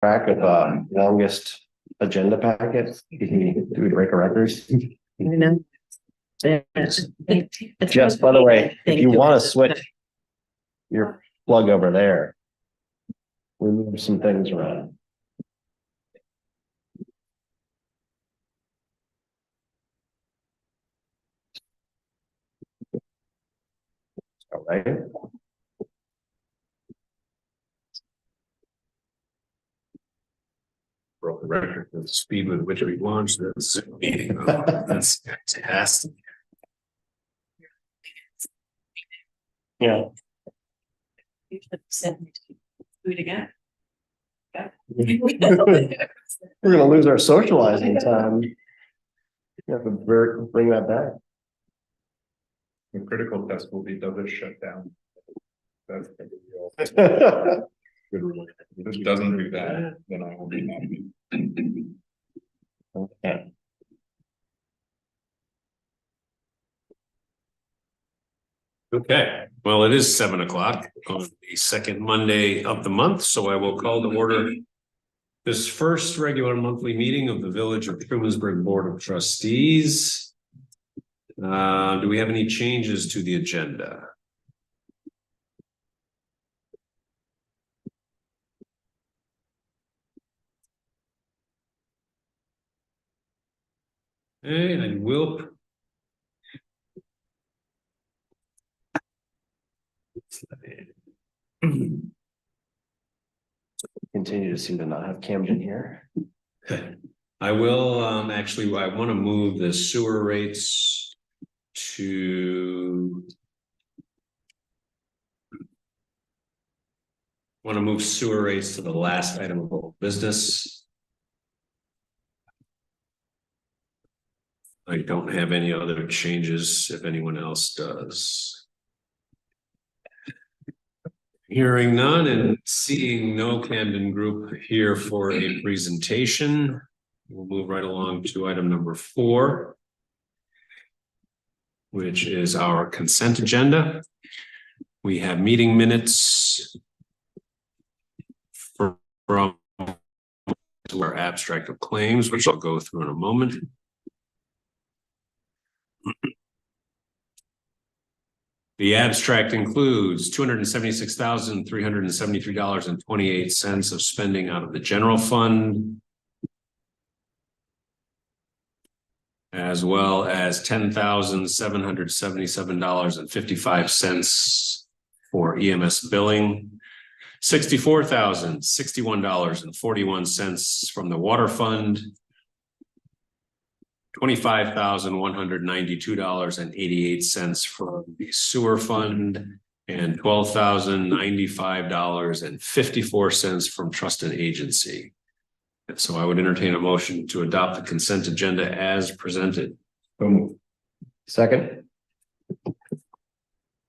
track of longest agenda packet. Do we break a record? I know. Just by the way, if you want to switch your plug over there, we move some things around. All right. Broke the record for the speed with which we launched this meeting. That's fantastic. Yeah. You should send me to do it again. We're gonna lose our socializing time. You have to bring that back. The critical test will be, does it shut down? That's gonna be all. Good reminder. If it doesn't do that, then I will be happy. Okay. Okay, well, it is 7 o'clock on the second Monday of the month, so I will call to order this first regular monthly meeting of the Village of Trumansburg Board of Trustees. Do we have any changes to the agenda? Okay, I will. Continue to seem to not have Camden here. I will actually, I want to move the sewer rates to the last item of old business. I don't have any other changes if anyone else does. Hearing none and seeing no Camden group here for a presentation, we'll move right along to item number 4, which is our consent agenda. We have meeting minutes from our abstract of claims, which I'll go through in a moment. The abstract includes $276,373.28 of spending out of the general fund, as well as $10,777.55 for EMS billing, $64,061.41 from the water fund, $25,192.88 from the sewer fund, and $12,095.54 from trust and agency. And so I would entertain a motion to adopt the consent agenda as presented. Second.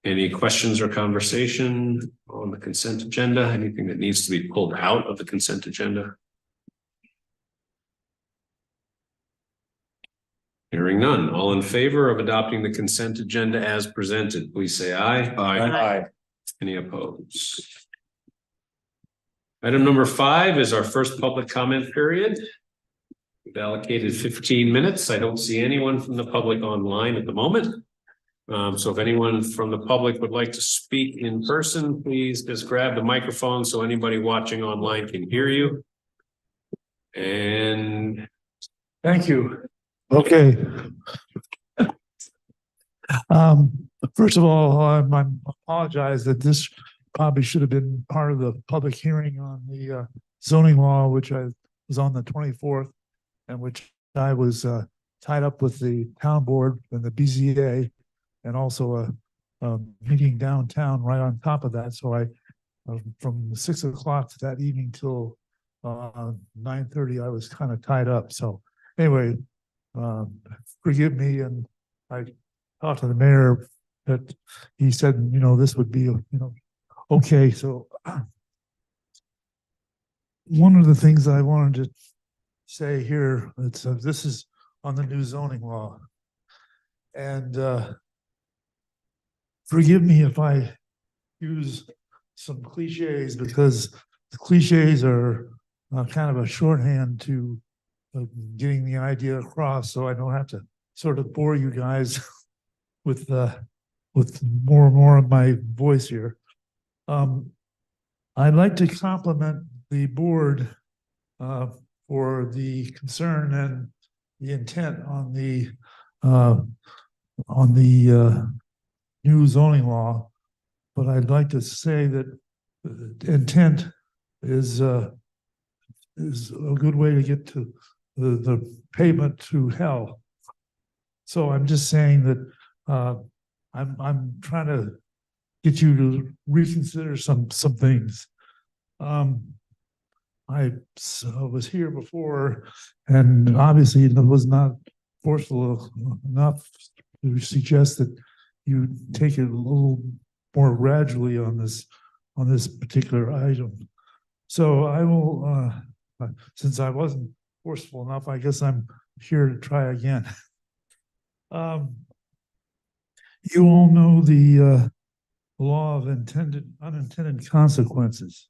Any questions or conversation on the consent agenda? Anything that needs to be pulled out of the consent agenda? Hearing none. All in favor of adopting the consent agenda as presented, please say aye. Aye. Any opposed? Item number 5 is our first public comment period. We've allocated 15 minutes. I don't see anyone from the public online at the moment. So if anyone from the public would like to speak in person, please just grab the microphone so anybody watching online can hear you. And thank you. Okay. First of all, I apologize that this probably should have been part of the public hearing on the zoning law, which I was on the 24th, and which I was tied up with the town board and the BZA, and also a meeting downtown right on top of that. So I, from 6 o'clock that evening till 9:30, I was kind of tied up. So anyway, forgive me. And I talked to the mayor that he said, this would be, okay. So one of the things I wanted to say here, this is on the new zoning law. And forgive me if I use some cliches, because the cliches are kind of a shorthand to getting the idea across, so I don't have to sort of bore you guys with more and more of my voice here. I'd like to compliment the board for the concern and the intent on the new zoning law, but I'd like to say that the intent is a good way to get to the pavement to hell. So I'm just saying that I'm trying to get you to reconsider some things. I was here before, and obviously it was not forceful enough to suggest that you take it a little more gradually on this particular item. So I will, since I wasn't forceful enough, I guess I'm here to try again. You all know the law of unintended consequences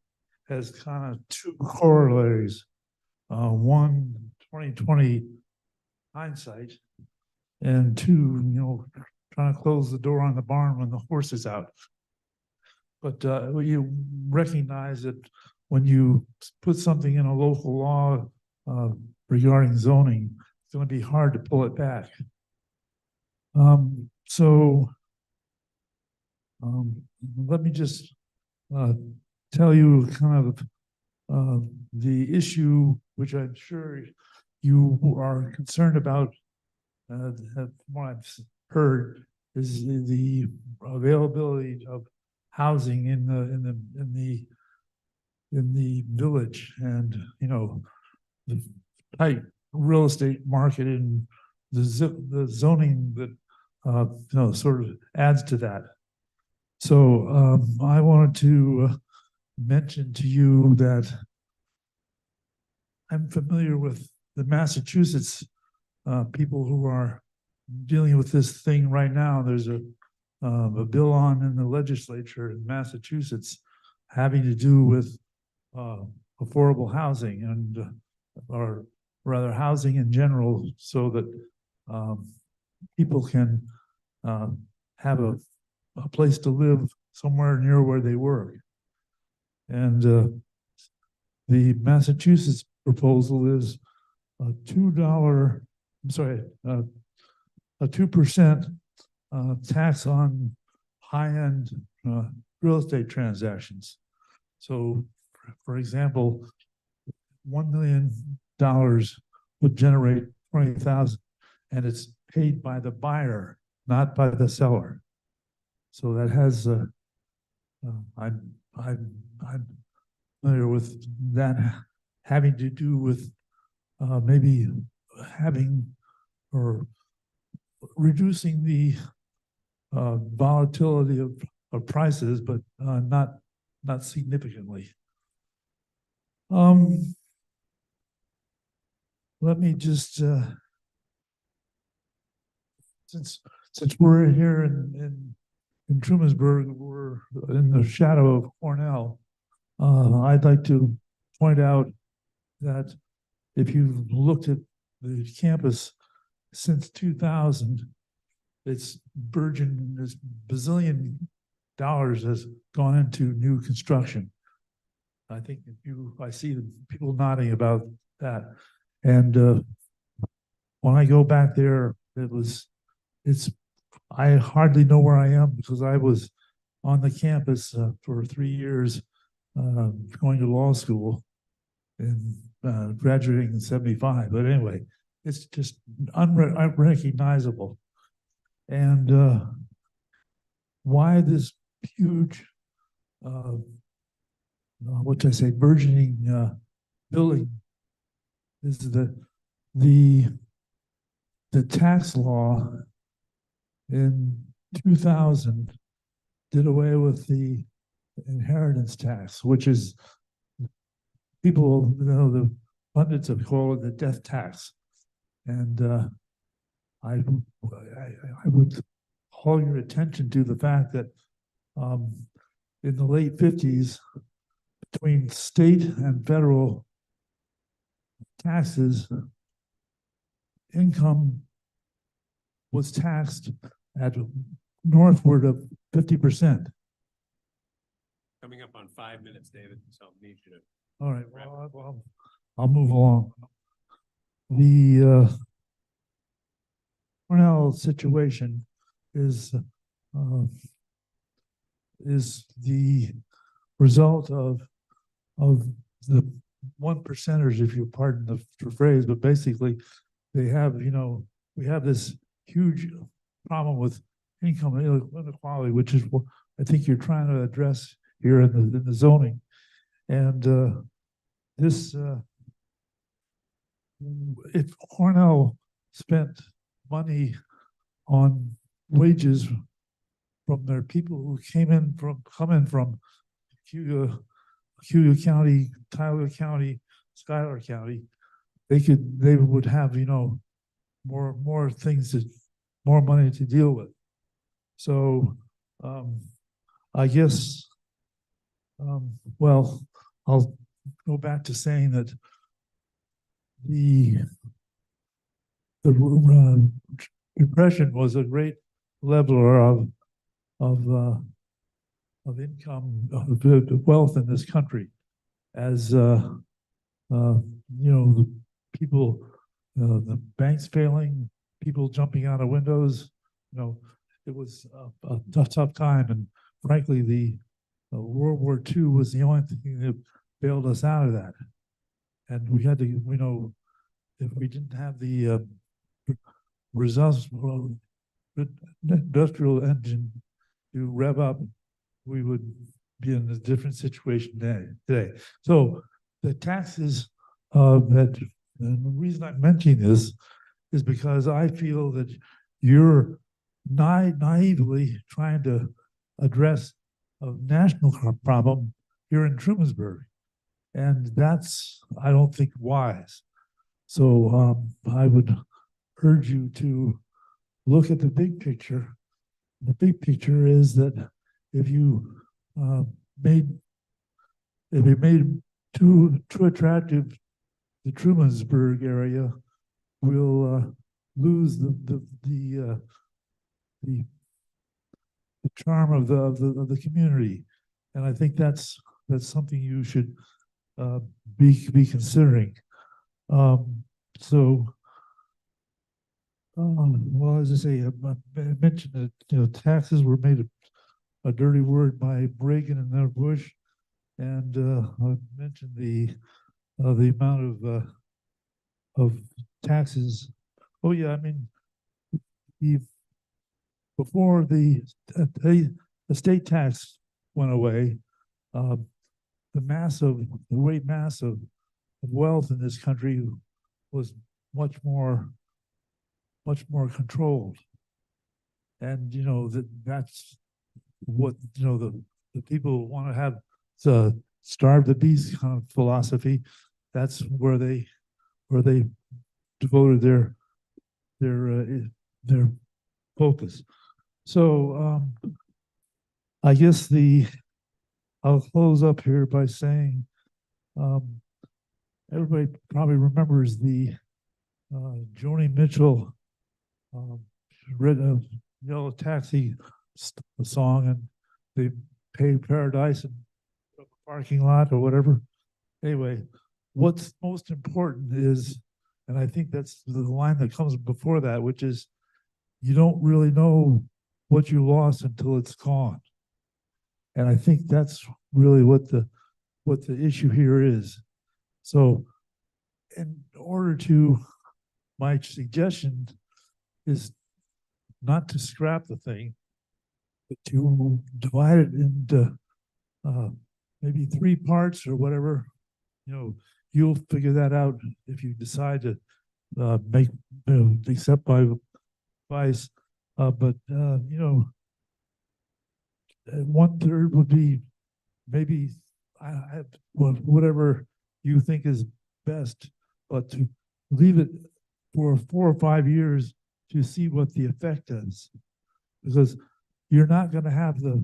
has kind of two corollaries. One, 2020 hindsight, and two, trying to close the door on the barn when the horse is out. But you recognize that when you put something in a local law regarding zoning, it's going to be hard to pull it back. Let me just tell you kind of the issue, which I'm sure you are concerned about. From what I've heard, is the availability of housing in the village, and the tight real estate market and the zoning that sort of adds to that. So I wanted to mention to you that I'm familiar with the Massachusetts people who are dealing with this thing right now. There's a bill on in the legislature in Massachusetts having to do with affordable housing, and or rather housing in general, so that people can have a place to live somewhere near where they work. And the Massachusetts proposal is a $2, a 2% tax on high-end real estate transactions. So, for example, $1 million would generate 20,000, and it's paid by the buyer, not by the seller. So that has I'm familiar with that having to do with maybe having or reducing the volatility of prices, but not significantly. Let me just since we're here in Trumansburg, we're in the shadow of Cornell. I'd like to point out that if you've looked at the campus since 2000, it's burgeoned, this bazillion dollars has gone into new construction. I think I see the people nodding about that. And when I go back there, I hardly know where I am, because I was on the campus for 3 years, going to law school and graduating in '75. But anyway, it's just unrecognizable. And why this huge, burgeoning building is the tax law in 2000 did away with the inheritance tax, which is, people, the pundits have called it the death tax. And I would call your attention to the fact that in the late 50s, between state and federal taxes, income was taxed at northward of 50%. Coming up on 5 minutes, David, so I need you to. All right, well, I'll move along. The Cornell situation is the result of the one percenters, if you pardon the phrase, but basically they have, you know, we have this huge problem with income inequality, which is what I think you're trying to address here in the zoning. And this, if Cornell spent money on wages from their people who come in from Cuyahoga County, Tyler County, Schuyler County, they would have, you know, more money to deal with. So I guess well, I'll go back to saying that the Depression was a great leveler of income, of wealth in this country, as you know, the people, the banks failing, people jumping out of windows. You know, it was a tough time, and frankly, the World War II was the only thing that bailed us out of that. And we had to, you know, if we didn't have the results, industrial engine to rev up, we would be in a different situation today. So the taxes and the reason I'm mentioning this is because I feel that you're naively trying to address a national problem here in Trumansburg. And that's, I don't think, wise. So I would urge you to look at the big picture. The big picture is that if you made too attractive the Trumansburg area, we'll lose the charm of the community, and I think that's something you should be considering. Well, as I say, I mentioned that, you know, taxes were made a dirty word by Reagan and now Bush, and I mentioned the amount of taxes. Oh yeah, I mean, before the estate tax went away, the great mass of wealth in this country was much more controlled. And you know, that's what, you know, the people want to have the starve the beast kind of philosophy. That's where they devoted their focus. So I guess I'll close up here by saying everybody probably remembers the Joni Mitchell Yellow Taxi song, and they paid paradise in a parking lot or whatever. Anyway, what's most important is, and I think that's the line that comes before that, which is you don't really know what you lost until it's gone. And I think that's really what the issue here is. So in order to, my suggestion is not to scrap the thing, but to divide it into maybe 3 parts or whatever. You know, you'll figure that out if you decide to accept my advice. But you know, 1/3 would be maybe whatever you think is best, but to leave it for 4 or 5 years to see what the effect is, because you're not going to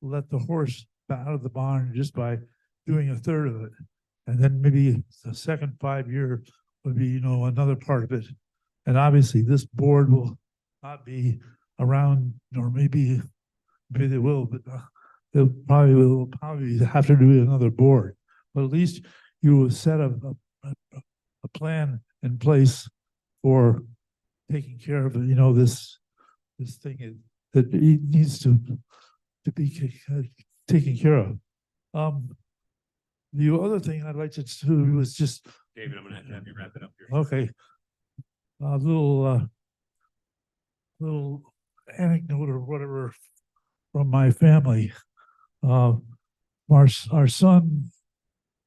let the horse out of the barn just by doing 1/3 of it. And then maybe the second 5 year would be, another part of it. And obviously this board will not be around, or maybe they will, but they'll probably have to do another board. But at least you will set a plan in place for taking care of, this thing that it needs to be taken care of. The other thing I'd like to do was just, David, I'm gonna have you wrap it up here. okay, a little anecdote or whatever from my family. Our son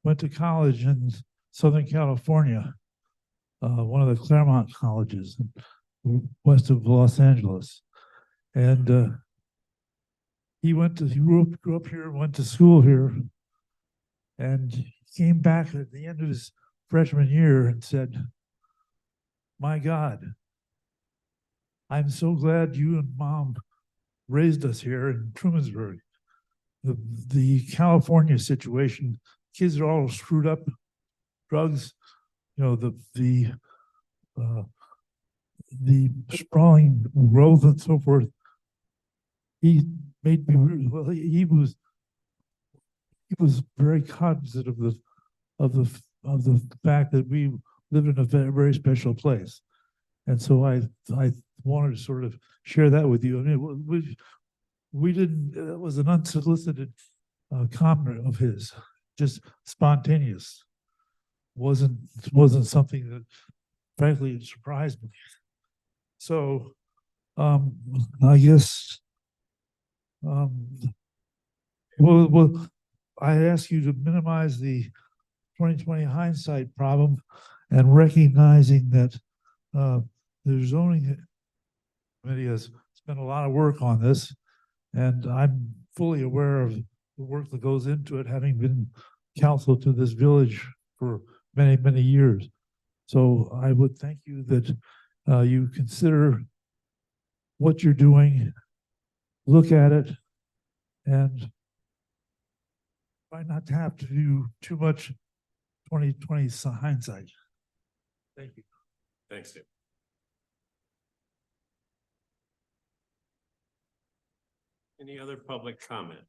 went to college in Southern California, one of the Claremont colleges west of Los Angeles, and he grew up here, went to school here, and came back at the end of his freshman year and said, "My God, I'm so glad you and Mom raised us here in Trumansburg. The California situation, kids are all screwed up, drugs, the sprawling growth and so forth." He made me well. He was very cognizant of the fact that we live in a very special place, and so I wanted to sort of share that with you. I mean, we didn't. It was an unsolicited comment of his, just spontaneous. Wasn't something that, frankly, surprised me. So, I guess, well, I ask you to minimize the 2020 hindsight problem and recognizing that the zoning committee has spent a lot of work on this, and I'm fully aware of the work that goes into it, having been counsel to this village for many, many years. So I would thank you that you consider what you're doing, look at it, and try not to have to do too much 2020 hindsight. Thank you. Thanks, Dave. Any other public comment?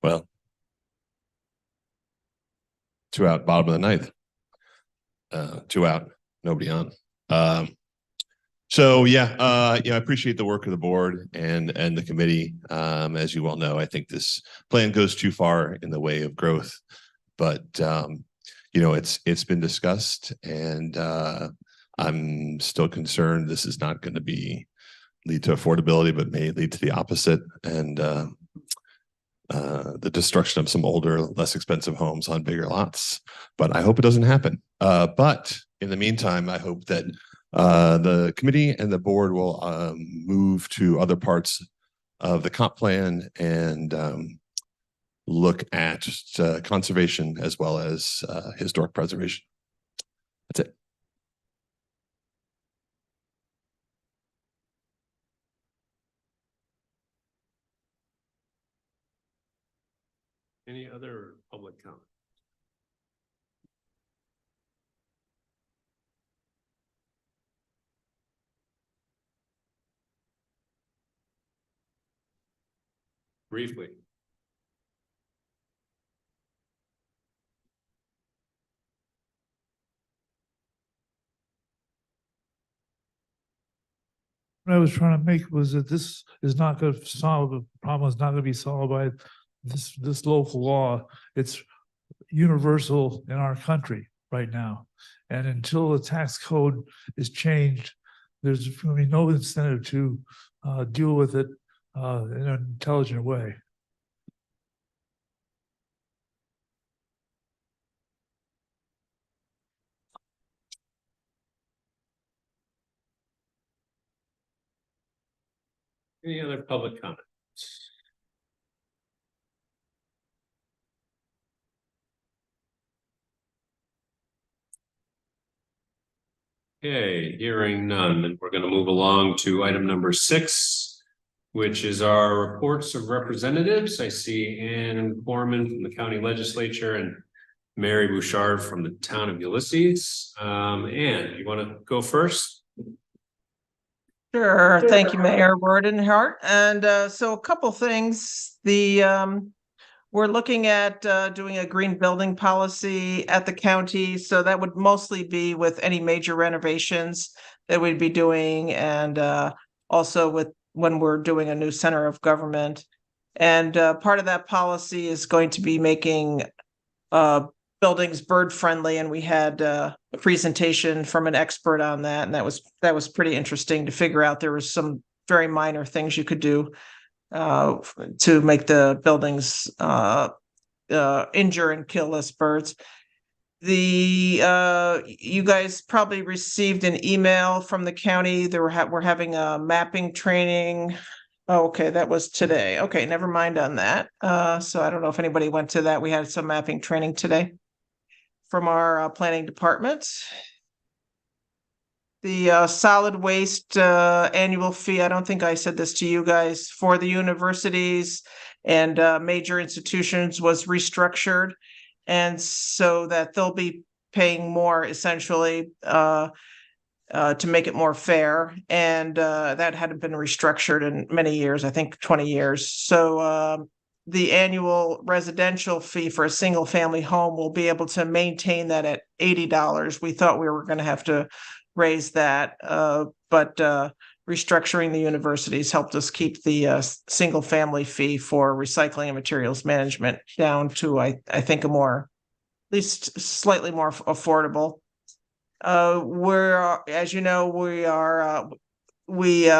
Well, 2 out, bottom of the ninth. 2 out, nobody on. So yeah, I appreciate the work of the board and the committee. As you well know, I think this plan goes too far in the way of growth, but it's been discussed, and I'm still concerned this is not going to lead to affordability, but may lead to the opposite, and the destruction of some older, less expensive homes on bigger lots. But I hope it doesn't happen. But in the meantime, I hope that the committee and the board will move to other parts of the comp plan and look at conservation as well as historic preservation. That's it. Any other public comment? Briefly. What I was trying to make was that this is not going to solve the problem. Is not going to be solved by this local law. It's universal in our country right now, and until the tax code is changed, there's going to be no incentive to deal with it in an intelligent way. Any other public comments? Okay, hearing none, and we're going to move along to item number 6, which is our reports of representatives. I see Ann Corman from the county legislature and Mary Bouchard from the town of Ulysses. Ann, you want to go first? Sure. Thank you, Mayor Wordenhart. And so a couple things. We're looking at doing a green building policy at the county. So that would mostly be with any major renovations that we'd be doing, and also with when we're doing a new center of government. And part of that policy is going to be making buildings bird friendly, and we had a presentation from an expert on that, and that was pretty interesting to figure out. There was some very minor things you could do to make the buildings injure and kill less birds. You guys probably received an email from the county. We're having a mapping training. Oh, okay, that was today. Okay, never mind on that. So I don't know if anybody went to that. We had some mapping training today from our planning department. The solid waste annual fee, I don't think I said this to you guys, for the universities and major institutions was restructured. And so that they'll be paying more essentially to make it more fair. And that hadn't been restructured in many years, I think 20 years. So the annual residential fee for a single family home will be able to maintain that at $80. We thought we were going to have to raise that, but restructuring the universities helped us keep the single family fee for recycling and materials management down to, I think, a more, at least slightly more affordable. As you know, we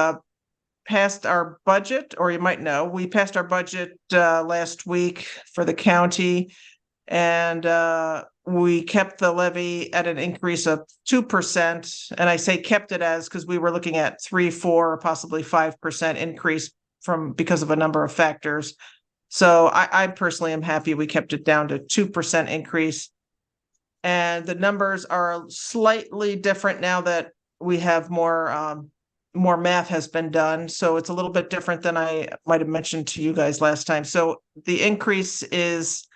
passed our budget, or you might know, we passed our budget last week for the county, and we kept the levy at an increase of 2%. And I say kept it as because we were looking at 3%, 4%, or possibly 5% increase because of a number of factors. So I personally am happy we kept it down to 2% increase. And the numbers are slightly different now that we have more math has been done. So it's a little bit different than I might have mentioned to you guys last time. So the increase is,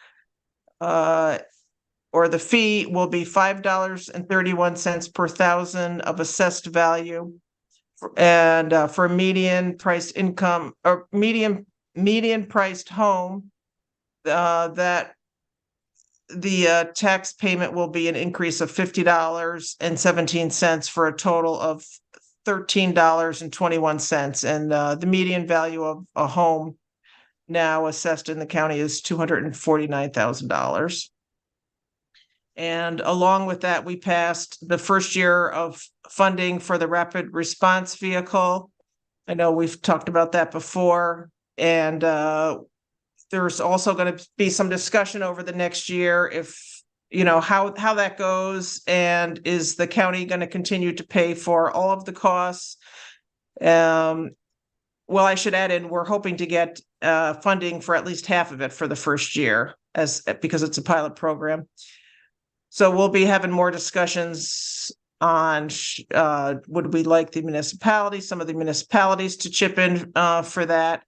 or the fee will be $5.31 per thousand of assessed value. And for median priced income or median priced home, that the tax payment will be an increase of $50.17 for a total of $13.21. And the median value of a home now assessed in the county is $249,000. And along with that, we passed the first year of funding for the rapid response vehicle. I know we've talked about that before. And there's also going to be some discussion over the next year if, you know, how that goes, and is the county going to continue to pay for all of the costs? Well, I should add in, we're hoping to get funding for at least half of it for the first year, because it's a pilot program. So we'll be having more discussions on would we like some of the municipalities to chip in for that.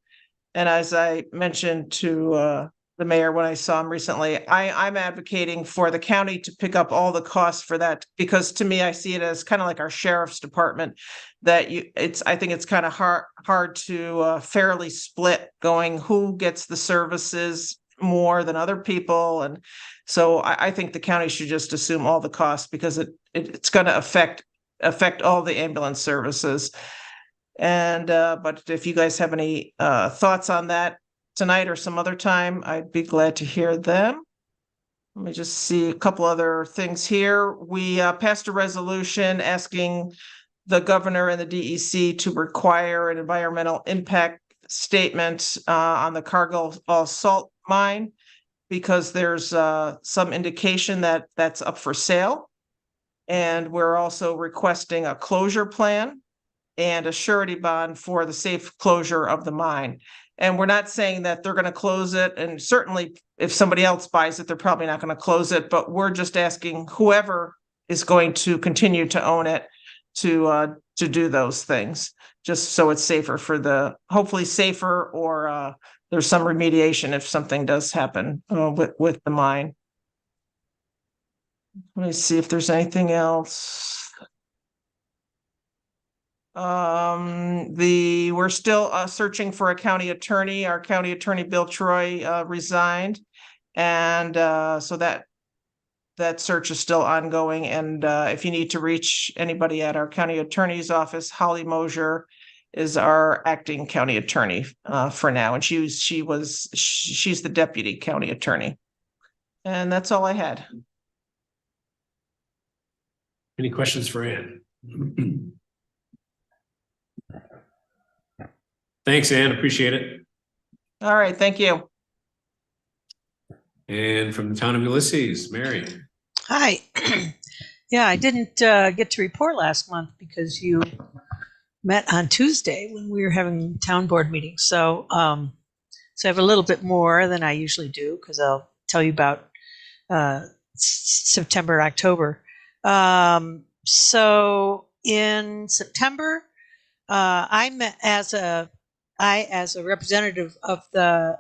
And as I mentioned to the mayor when I saw him recently, I'm advocating for the county to pick up all the costs for that, because to me, I see it as kind of like our sheriff's department, that I think it's kind of hard to fairly split going who gets the services more than other people. And so I think the county should just assume all the costs, because it's going to affect all the ambulance services. And but if you guys have any thoughts on that tonight or some other time, I'd be glad to hear them. Let me just see a couple other things here. We passed a resolution asking the governor and the DEC to require an environmental impact statement on the Cargill salt mine, because there's some indication that that's up for sale. And we're also requesting a closure plan and a surety bond for the safe closure of the mine. And we're not saying that they're going to close it. And certainly if somebody else buys it, they're probably not going to close it. But we're just asking whoever is going to continue to own it to do those things, just so it's safer for hopefully safer, or there's some remediation if something does happen with the mine. Let me see if there's anything else. We're still searching for a county attorney. Our county attorney, Bill Troy, resigned. And so that search is still ongoing. And if you need to reach anybody at our county attorney's office, Holly Mosier is our acting county attorney for now. And she's the deputy county attorney. And that's all I had. Any questions for Ann? Thanks, Ann. Appreciate it. All right. Thank you. And from the town of Ulysses, Mary. Hi. Yeah, I didn't get to report last month because you met on Tuesday when we were having town board meetings. So, so I have a little bit more than I usually do because I'll tell you about September, October. So in September, I, as a representative of the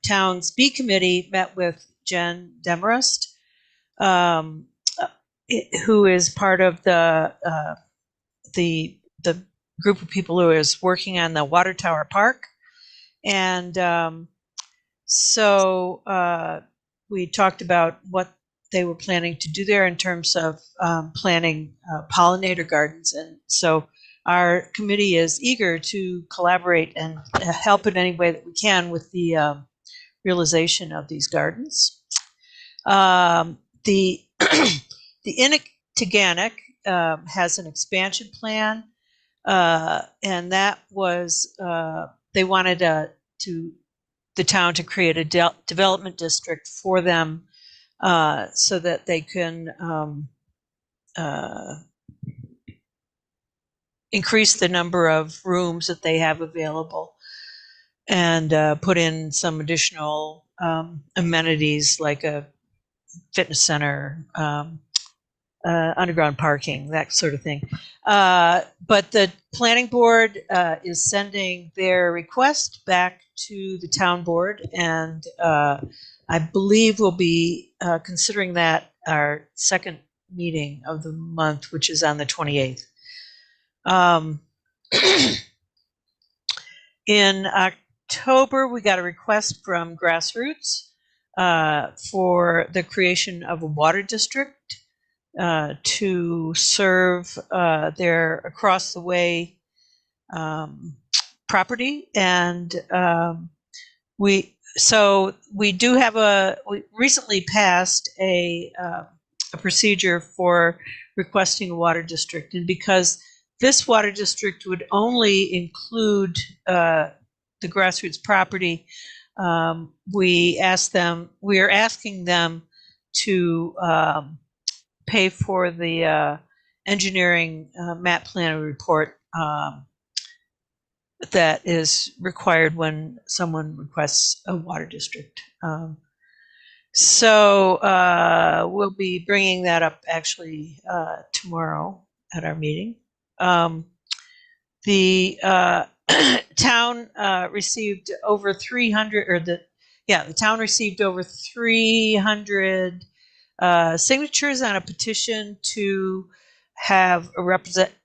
town's B committee, met with Jen Demarest, who is part of the group of people who is working on the water tower park. And so we talked about what they were planning to do there in terms of planning pollinator gardens. And so our committee is eager to collaborate and help in any way that we can with the realization of these gardens. The Innick has an expansion plan, and that was they wanted the town to create a development district for them, so that they can increase the number of rooms that they have available, and put in some additional amenities like a fitness center, underground parking, that sort of thing. But the planning board is sending their request back to the town board, and I believe we'll be considering that our second meeting of the month, which is on the 28th. In October, we got a request from Grassroots for the creation of a water district to serve their across the way property. And we recently passed a procedure for requesting a water district. And because this water district would only include the Grassroots property, we are asking them to pay for the engineering map plan report that is required when someone requests a water district. So we'll be bringing that up actually tomorrow at our meeting. The town received over 300, the town received over 300 signatures on a petition to have a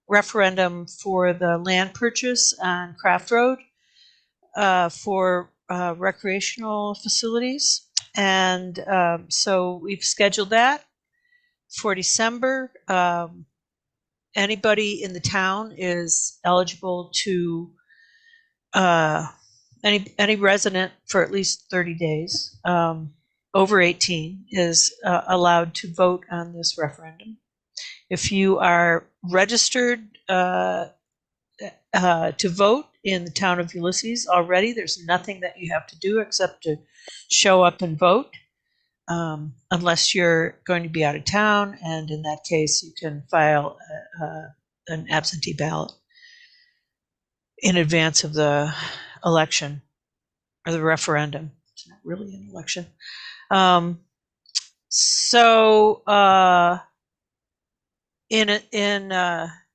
referendum for the land purchase on Craft Road for recreational facilities. And so we've scheduled that for December. Anybody in the town is eligible to, any resident for at least 30 days over 18 is allowed to vote on this referendum. If you are registered to vote in the town of Ulysses already, there's nothing that you have to do except to show up and vote, unless you're going to be out of town, and in that case you can file an absentee ballot in advance of the election or the referendum. It's not really an election.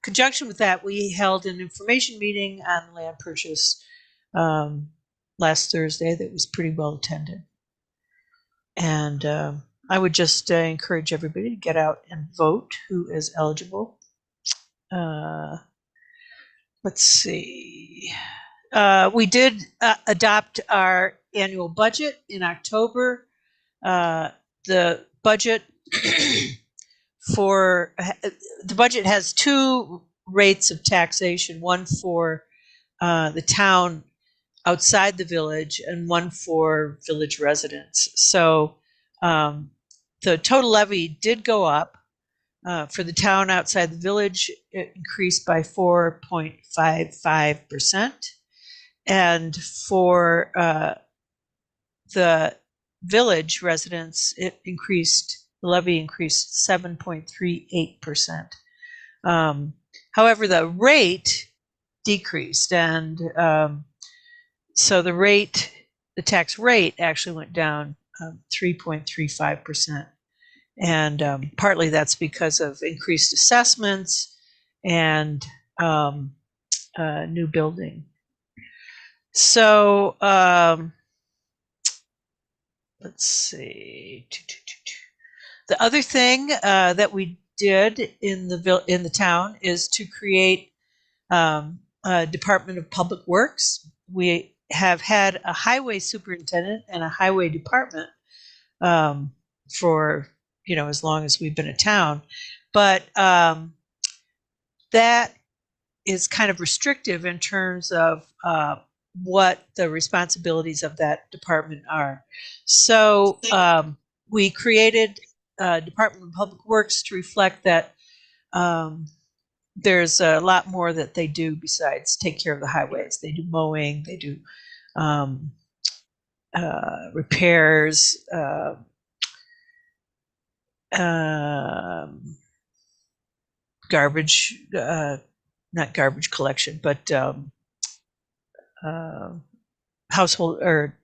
conjunction with that, we held an information meeting on land purchase last Thursday that was pretty well attended. And I would just encourage everybody to get out and vote who is eligible. Let's see. We did adopt our annual budget in October. The budget the budget has two rates of taxation, one for the town outside the village and one for village residents. So the total levy did go up. For the town outside the village, it increased by 4.55%. And for the village residents, the levy increased 7.38%. However, the rate decreased, and so the tax rate actually went down 3.35%. And partly that's because of increased assessments and new building. So let's see. The other thing that we did in the town is to create a Department of Public Works. We have had a highway superintendent and a highway department for as long as we've been a town, but that is kind of restrictive in terms of what the responsibilities of that department are. So we created a Department of Public Works to reflect that there's a lot more that they do besides take care of the highways. They do mowing, they do repairs, garbage, not garbage collection, but household or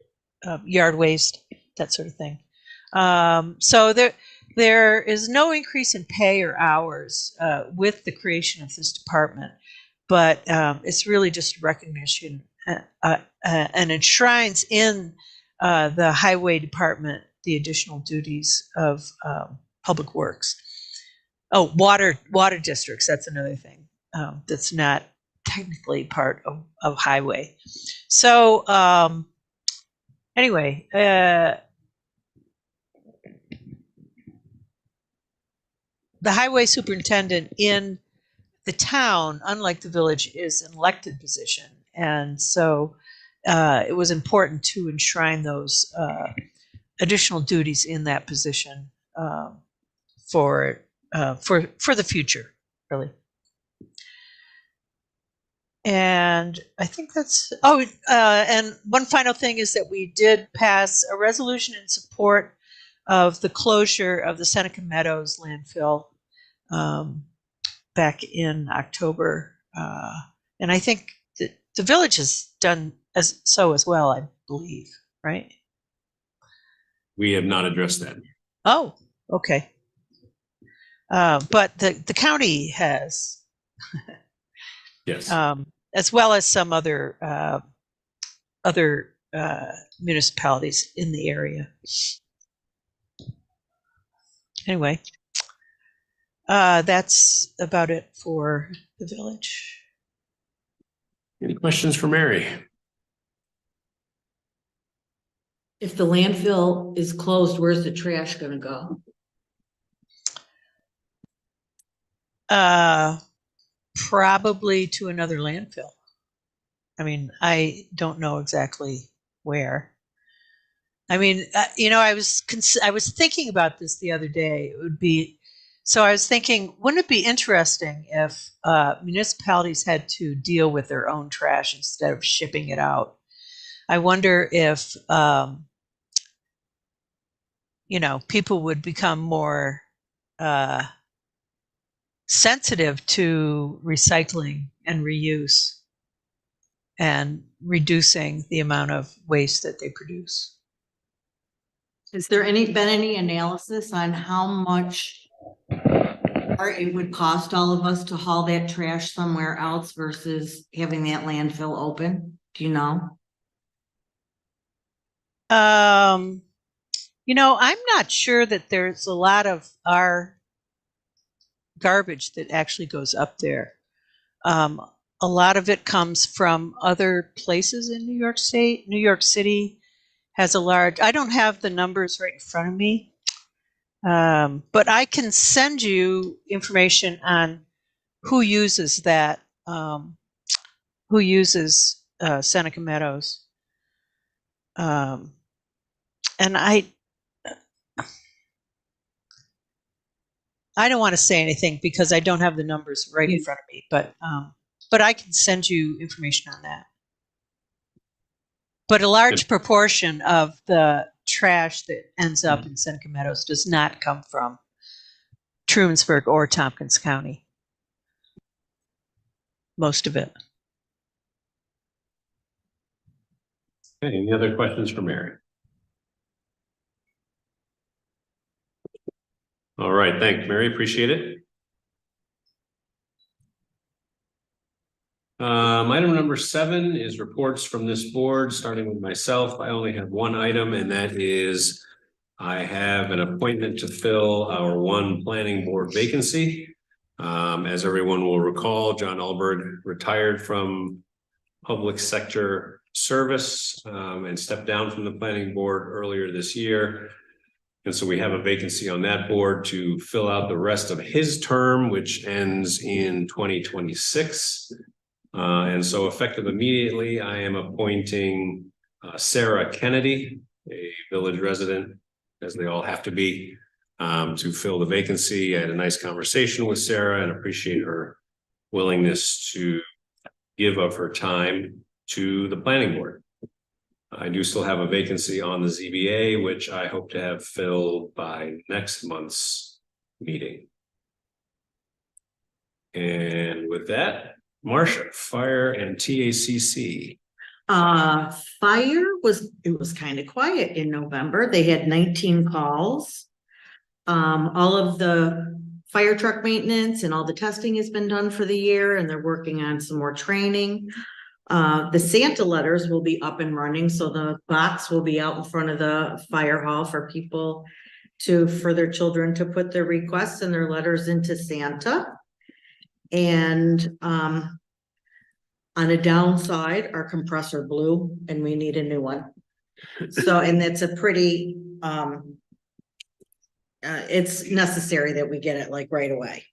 yard waste, that sort of thing. So there is no increase in pay or hours with the creation of this department, but it's really just recognition and enshrines in the highway department the additional duties of public works. Oh, water districts, that's another thing that's not technically part of highway. So anyway, the highway superintendent in the town, unlike the village, is an elected position. And so it was important to enshrine those additional duties in that position for the future, really. And I think that's, and one final thing is that we did pass a resolution in support of the closure of the Seneca Meadows landfill back in October. And I think that the village has done so as well, I believe, right? We have not addressed that. Oh, okay. But the county has. Yes. As well as some other municipalities in the area. Anyway, that's about it for the village. Any questions for Mary? If the landfill is closed, where's the trash going to go? Probably to another landfill. I mean, I don't know exactly where. I mean, I was thinking about this the other day. It would be, so I was thinking, wouldn't it be interesting if municipalities had to deal with their own trash instead of shipping it out? I wonder if, people would become more sensitive to recycling and reuse and reducing the amount of waste that they produce. Has there been any analysis on how much Or it would cost all of us to haul that trash somewhere else versus having that landfill open? Do you know? You know, I'm not sure that there's a lot of our garbage that actually goes up there. A lot of it comes from other places in New York State. New York City has a large, I don't have the numbers right in front of me, but I can send you information on who uses that, who uses Seneca Meadows. And I don't want to say anything because I don't have the numbers right in front of me, but I can send you information on that. But a large proportion of the trash that ends up in Seneca Meadows does not come from Trumansburg or Tompkins County. Most of it. Okay, any other questions for Mary? All right, thanks, Mary. Appreciate it. Item number 7 is reports from this board, starting with myself. I only have one item, and that is I have an appointment to fill our one planning board vacancy. As everyone will recall, John Alberg retired from public sector service and stepped down from the planning board earlier this year. And so we have a vacancy on that board to fill out the rest of his term, which ends in 2026. And so effective immediately, I am appointing Sarah Kennedy, a village resident, as they all have to be, to fill the vacancy. I had a nice conversation with Sarah and appreciate her willingness to give of her time to the planning board. I do still have a vacancy on the ZBA, which I hope to have filled by next month's meeting. And with that, Marcia, fire and TACC. Fire was kind of quiet in November. They had 19 calls. All of the fire truck maintenance and all the testing has been done for the year, and they're working on some more training. The Santa letters will be up and running, so the box will be out in front of the fire hall for people for their children to put their requests and their letters into Santa. And on a downside, our compressor blew and we need a new one. So, and that's a pretty, it's necessary that we get it like right away.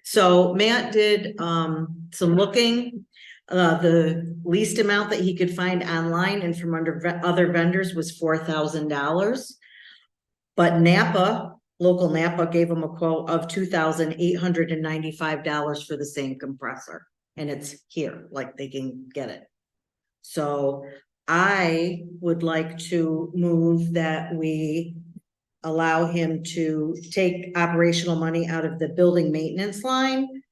So Matt did some looking. The least amount that he could find online and from under other vendors was $4,000. But local Napa gave him a quote of $2,895 for the same compressor. And it's here, like they can get it. So I would like to move that we allow him to take operational money out of the building maintenance line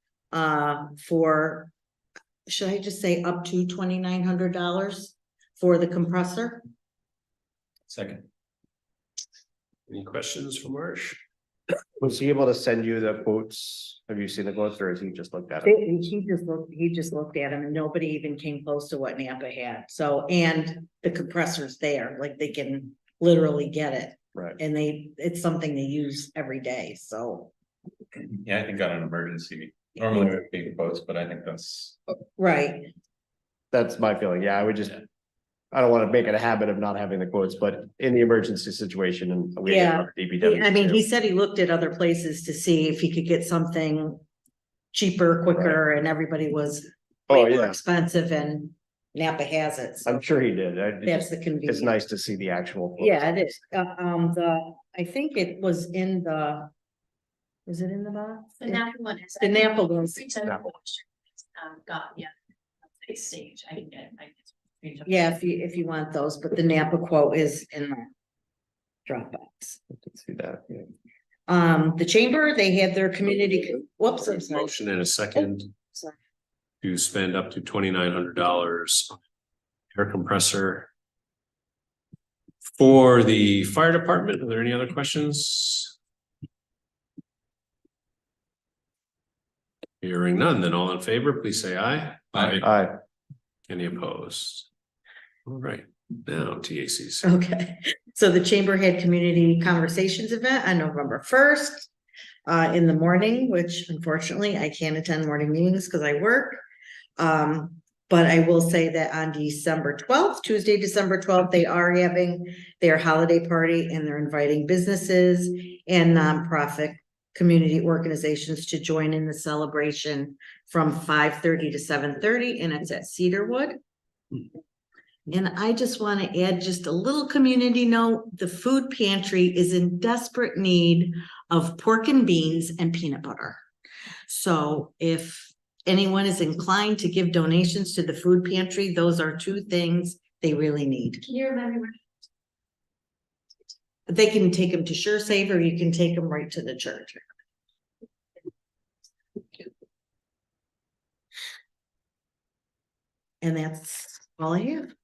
for, should I just say up to $2,900 for the compressor? Second. Any questions for Marsh? Was he able to send you the quotes? Have you seen the quotes, or has he just looked at it? He just looked at them and nobody even came close to what Napa had. So, and the compressor's there, like they can literally get it. Right. And it's something they use every day, so. Yeah, I think on an emergency, normally we have big quotes, but I think that's. Right. That's my feeling. Yeah, I don't want to make it a habit of not having the quotes, but in the emergency situation, and we have DPW. I mean, he said he looked at other places to see if he could get something cheaper, quicker, and everybody was way more expensive, and Napa has it. So I'm sure he did. that's the convenience. It's nice to see the actual quotes. Yeah, it is. I think it was in the. Is it in the box? The Napa one is. The Napa one. Got, yeah. A stage, I can get it. Yeah, if you want those, but the Napa quote is in the Dropbox. I can see that. Yeah. The chamber, they had their community, whoops, I'm sorry. Motion and a second Sorry. to spend up to $2,900 air compressor for the fire department. Are there any other questions? Hearing none, then all in favor, please say aye. Aye. Any opposed? All right, now TACs. Okay, so the Chamber had community conversations event on November 1st. In the morning, which unfortunately I can't attend morning meetings because I work. But I will say that on December 12th, Tuesday, December 12th, they are having their holiday party and they're inviting businesses and nonprofit community organizations to join in the celebration from 5:30 to 7:30, and it's at Cedarwood. And I just want to add just a little community note. The food pantry is in desperate need of pork and beans and peanut butter. So if anyone is inclined to give donations to the food pantry, those are two things they really need. Can you remember where? They can take them to SureSave or you can take them right to the church. And that's all I have.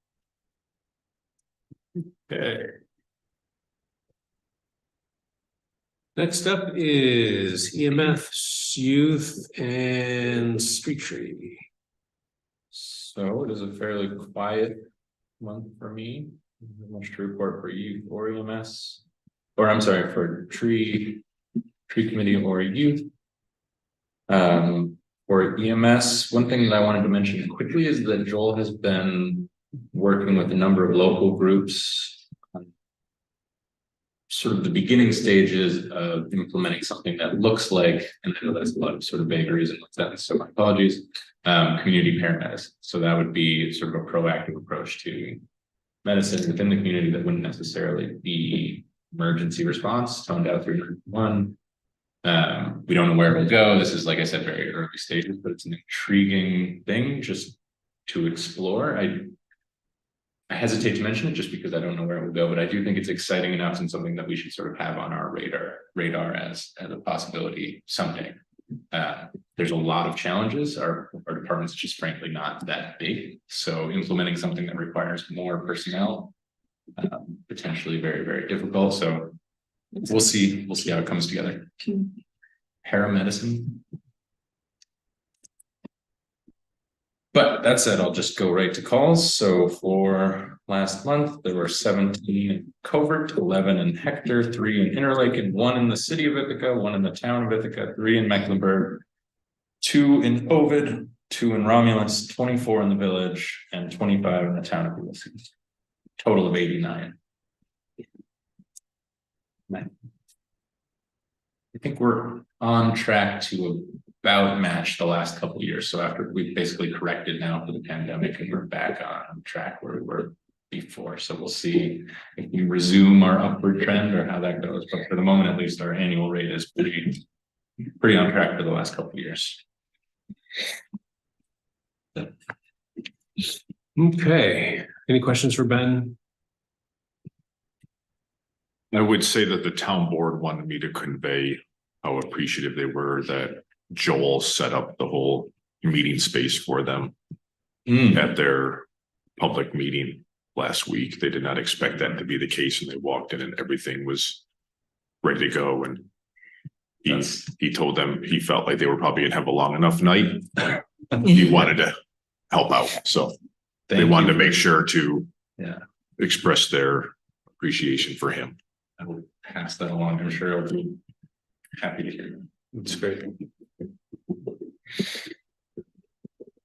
Okay. Next up is EMF, youth and street tree. So it is a fairly quiet month for me. Not much to report for you or EMS, or I'm sorry, for tree committee or youth. For EMS, one thing that I wanted to mention quickly is that Joel has been working with a number of local groups on sort of the beginning stages of implementing something that looks like, and I know that's a lot of sort of vagaries and what's that, so my apologies, community paramedicine. So that would be sort of a proactive approach to medicine within the community that wouldn't necessarily be emergency response, toned out through 911. We don't know where it will go. This is, like I said, very early stages, but it's an intriguing thing just to explore. I hesitate to mention it just because I don't know where it will go, but I do think it's exciting enough and something that we should sort of have on our radar as a possibility someday. There's a lot of challenges. Our department's just frankly not that big. So implementing something that requires more personnel, potentially very, very difficult. So we'll see how it comes together. Paramedicine. But that said, I'll just go right to calls. So for last month, there were 17 in Covert, 11 in Hector, 3 in Interlake, and 1 in the city of Ithaca, 1 in the town of Ithaca, 3 in Mecklenburg, 2 in Ovid, 2 in Romulus, 24 in the village, and 25 in the town of Ulysses. Total of 89. I think we're on track to about match the last couple of years. So after we've basically corrected now for the pandemic and we're back on track where we were before. So we'll see if we resume our upward trend or how that goes. But for the moment, at least our annual rate is pretty on track for the last couple of years. Okay, any questions for Ben? I would say that the town board wanted me to convey how appreciative they were that Joel set up the whole meeting space for them at their public meeting last week. They did not expect that to be the case, and they walked in and everything was ready to go. And he told them he felt like they were probably gonna have a long enough night. He wanted to help out, so they wanted to make sure to express their appreciation for him. I will pass that along. I'm sure I'll be happy to hear. That's great.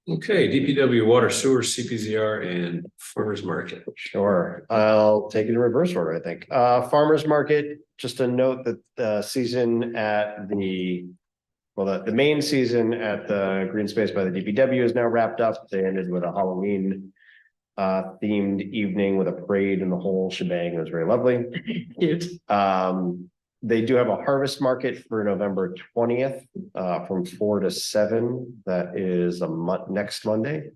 Okay, DPW, water, sewer, CPZR, and farmers market. Sure, I'll take it in reverse order, I think. Farmers market, just a note that the season at the main season at the green space by the DPW is now wrapped up. They ended with a Halloween themed evening with a parade and the whole shebang. It was very lovely. Cute. They do have a harvest market for November 20th from 4 to 7. That is next Monday.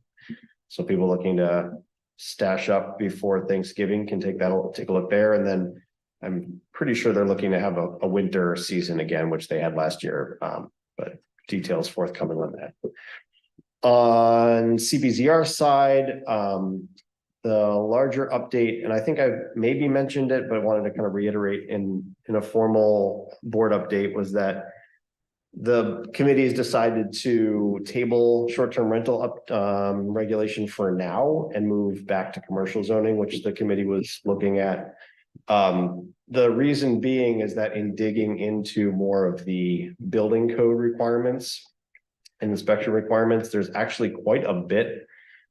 So people looking to stash up before Thanksgiving can take a look there. And then I'm pretty sure they're looking to have a winter season again, which they had last year. But details forthcoming on that. On CPZR side, the larger update, and I think I've maybe mentioned it, but I wanted to kind of reiterate in a formal board update, was that the committee has decided to table short-term rental regulation for now and move back to commercial zoning, which the committee was looking at. The reason being is that in digging into more of the building code requirements and inspection requirements, there's actually quite a bit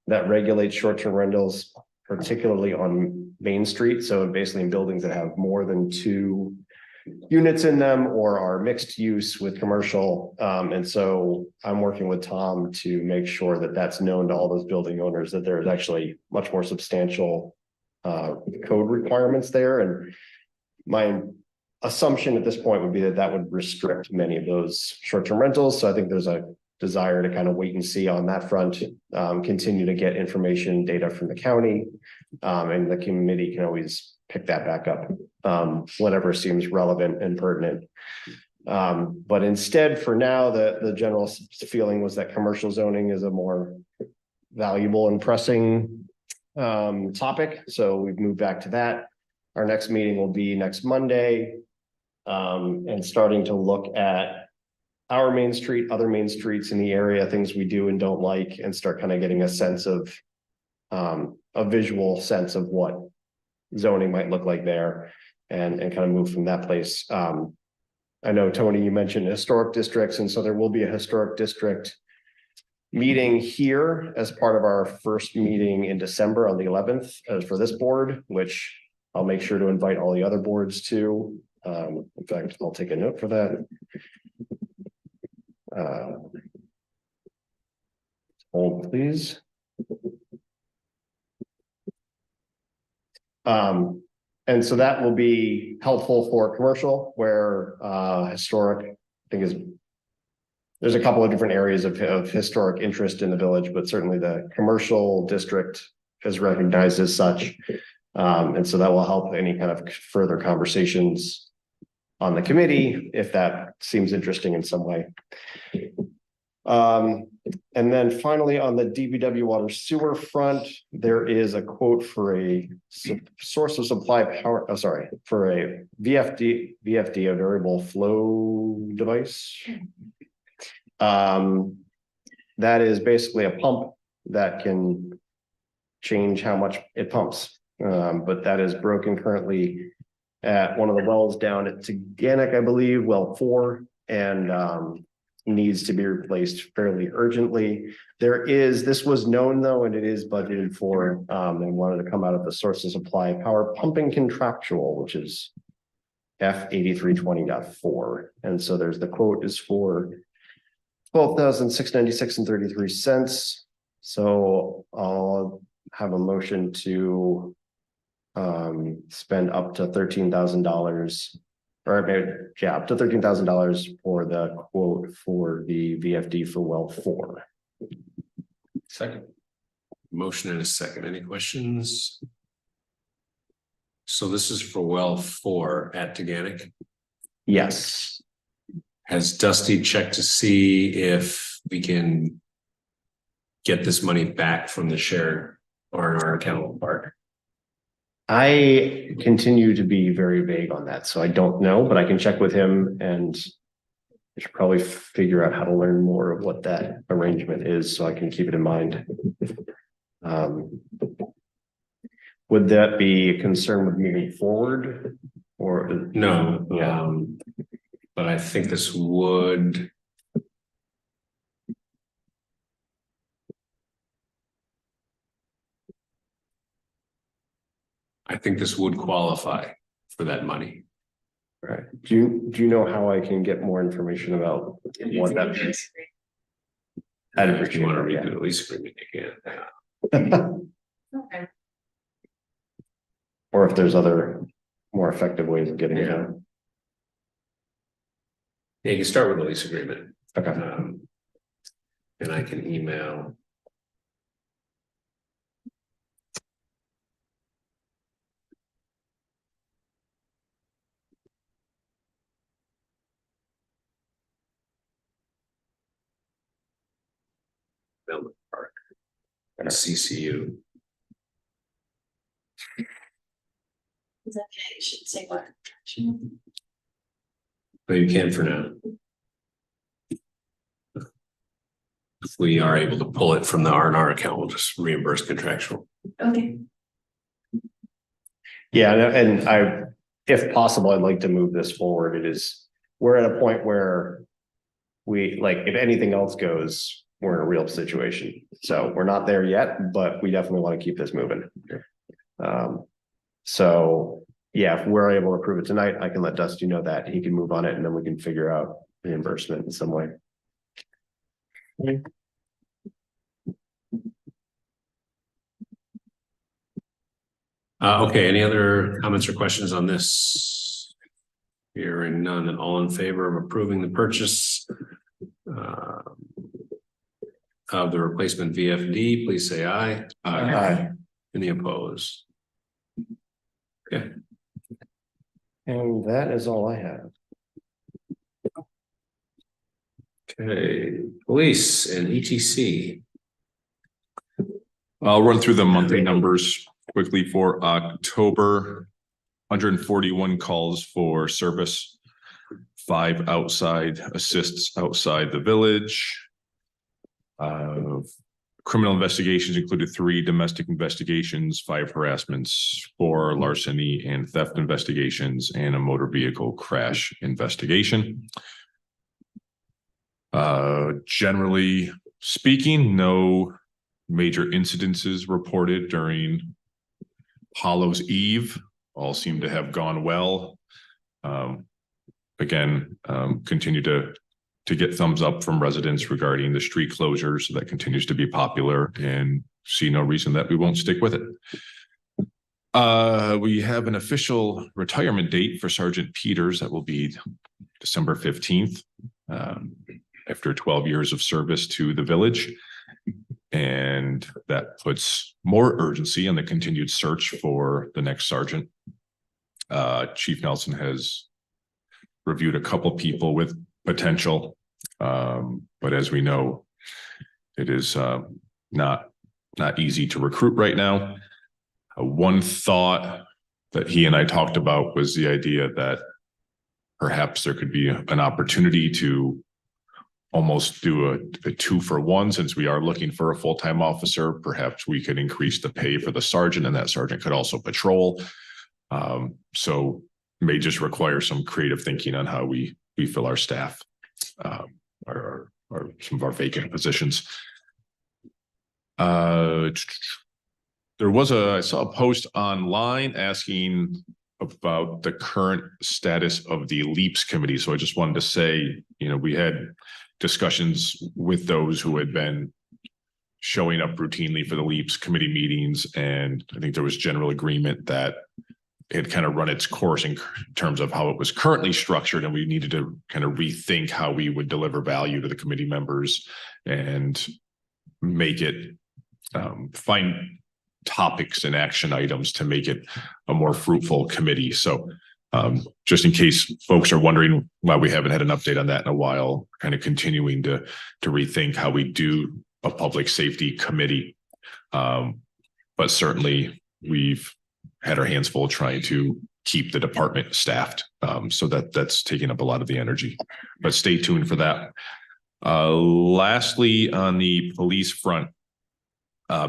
that regulates short-term rentals, particularly on Main Street. So basically in buildings that have more than 2 units in them or are mixed use with commercial. And so I'm working with Tom to make sure that that's known to all those building owners, that there's actually much more substantial code requirements there. And my assumption at this point would be that that would restrict many of those short-term rentals. So I think there's a desire to kind of wait and see on that front, continue to get information, data from the county, and the committee can always pick that back up whenever seems relevant and pertinent. But instead, for now, the general feeling was that commercial zoning is a more valuable and pressing topic. So we've moved back to that. Our next meeting will be next Monday, and starting to look at our Main Street, other main streets in the area, things we do and don't like, and start kind of getting a sense of a visual sense of what zoning might look like there, and kind of move from that place. I know, Tony, you mentioned historic districts, and so there will be a historic district meeting here as part of our first meeting in December on the 11th for this board, which I'll make sure to invite all the other boards to. In fact, I'll take a note for that. Hold, please. And so that will be helpful for commercial, where historic, I think, there's a couple of different areas of historic interest in the village, but certainly the commercial district is recognized as such. And so that will help any kind of further conversations on the committee, if that seems interesting in some way. And then finally, on the DPW water sewer front, there is a quote for a source of supply power, for a VFD, a variable flow device. That is basically a pump that can change how much it pumps. But that is broken currently at one of the wells down at Teganic, I believe, well 4, and needs to be replaced fairly urgently. This was known though, and it is budgeted for, and wanted to come out of the source of supply power pumping contractual, which is F8320.4. And so the quote is for $12,696.33. So I'll have a motion to spend up to $13,000, or maybe, yeah, up to $13,000 for the quote for the VFD for well 4. Second. Motion and a second. Any questions? So this is for well 4 at Teganic. Yes. Has Dusty checked to see if we can get this money back from the shared R&R account part? I continue to be very vague on that, so I don't know, but I can check with him, and I should probably figure out how to learn more of what that arrangement is so I can keep it in mind. Would that be a concern with moving forward, or No? Yeah. But I think this would. I think this would qualify for that money. Right. Do you know how I can get more information about what that means? If you want to read the lease agreement, you can. Okay. Or if there's other more effective ways of getting it done. Yeah, you can start with the lease agreement. Okay. And I can email. Park and CCU. Is that okay? You should say what? But you can for now. If we are able to pull it from the R&R account, we'll just reimburse contractual. Okay. Yeah, and I, if possible, I'd like to move this forward. We're at a point where we, like, if anything else goes, we're in a real situation. So we're not there yet, but we definitely want to keep this moving. So yeah, if we're able to approve it tonight, I can let Dusty know that he can move on it and then we can figure out reimbursement in some way. Okay, any other comments or questions on this? Hearing none, all in favor of approving the purchase of the replacement VFD, please say aye. Aye. Any opposed? Okay. And that is all I have. Okay, police and ETC. I'll run through the monthly numbers quickly for October. 141 calls for service, 5 outside assists outside the village. Criminal investigations included 3 domestic investigations, 5 harassments, 4 larceny and theft investigations, and a motor vehicle crash investigation. Generally speaking, no major incidences reported during Hallows Eve. All seem to have gone well. Again, continue to get thumbs up from residents regarding the street closures. That continues to be popular and see no reason that we won't stick with it. We have an official retirement date for Sergeant Peters. That will be December 15th, after 12 years of service to the village. And that puts more urgency on the continued search for the next sergeant. Chief Nelson has reviewed a couple people with potential, but as we know, it is not easy to recruit right now. One thought that he and I talked about was the idea that perhaps there could be an opportunity to almost do a 2-for-1, since we are looking for a full-time officer. Perhaps we could increase the pay for the sergeant, and that sergeant could also patrol. So may just require some creative thinking on how we fill our staff, or some of our vacant positions. I saw a post online asking about the current status of the LEAPS committee. So I just wanted to say, we had discussions with those who had been showing up routinely for the LEAPS committee meetings. And I think there was general agreement that it had kind of run its course in terms of how it was currently structured. And we needed to kind of rethink how we would deliver value to the committee members and make it, find topics and action items to make it a more fruitful committee. So just in case folks are wondering why we haven't had an update on that in a while, kind of continuing to rethink how we do a public safety committee. But certainly we've had our hands full trying to keep the department staffed. So that's taking up a lot of the energy, but stay tuned for that. Lastly, on the police front,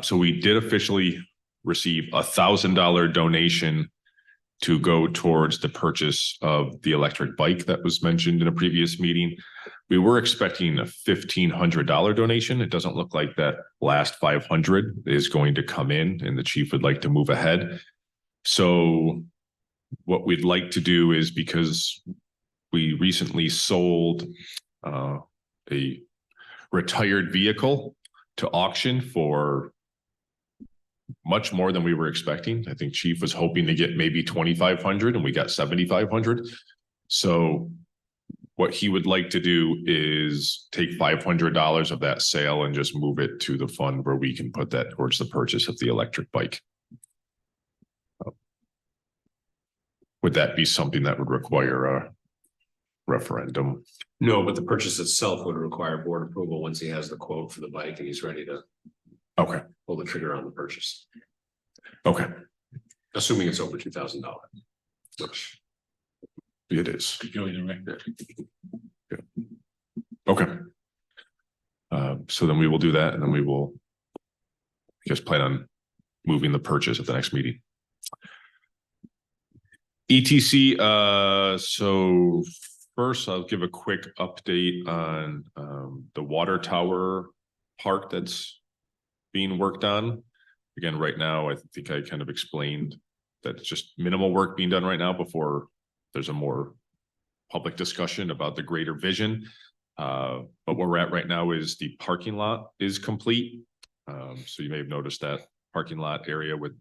so we did officially receive $1,000 donation to go towards the purchase of the electric bike that was mentioned in a previous meeting. We were expecting a $1,500 donation. It doesn't look like that last 500 is going to come in, and the chief would like to move ahead. So what we'd like to do is, because we recently sold a retired vehicle to auction for much more than we were expecting. I think chief was hoping to get maybe 2,500 and we got 7,500. So what he would like to do is take $500 of that sale and just move it to the fund where we can put that towards the purchase of the electric bike. Would that be something that would require a referendum? No, but the purchase itself would require board approval once he has the quote for the bike and he's ready to Okay. pull the trigger on the purchase. Okay. Assuming it's over $2,000. Which it is. Going to Okay. So then we will do that, and then we will, I guess, plan on moving the purchase at the next meeting. ETC, so first I'll give a quick update on the water tower park that's being worked on. Again, right now, I think I kind of explained that it's just minimal work being done right now before there's a more public discussion about the greater vision. But where we're at right now is the parking lot is complete. So you may have noticed that parking lot area with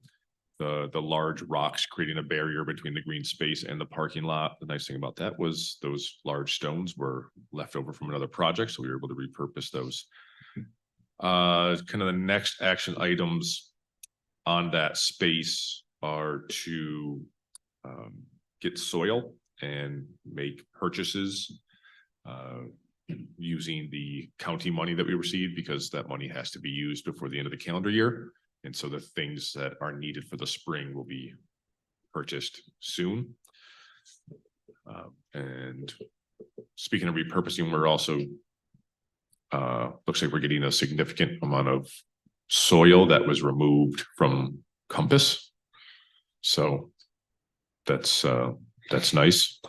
the large rocks creating a barrier between the green space and the parking lot. The nice thing about that was those large stones were left over from another project, so we were able to repurpose those. Kind of the next action items on that space are to get soil and make purchases using the county money that we received, because that money has to be used before the end of the calendar year. And so the things that are needed for the spring will be purchased soon. And speaking of repurposing, we're also, looks like we're getting a significant amount of soil that was removed from Compass. So that's nice.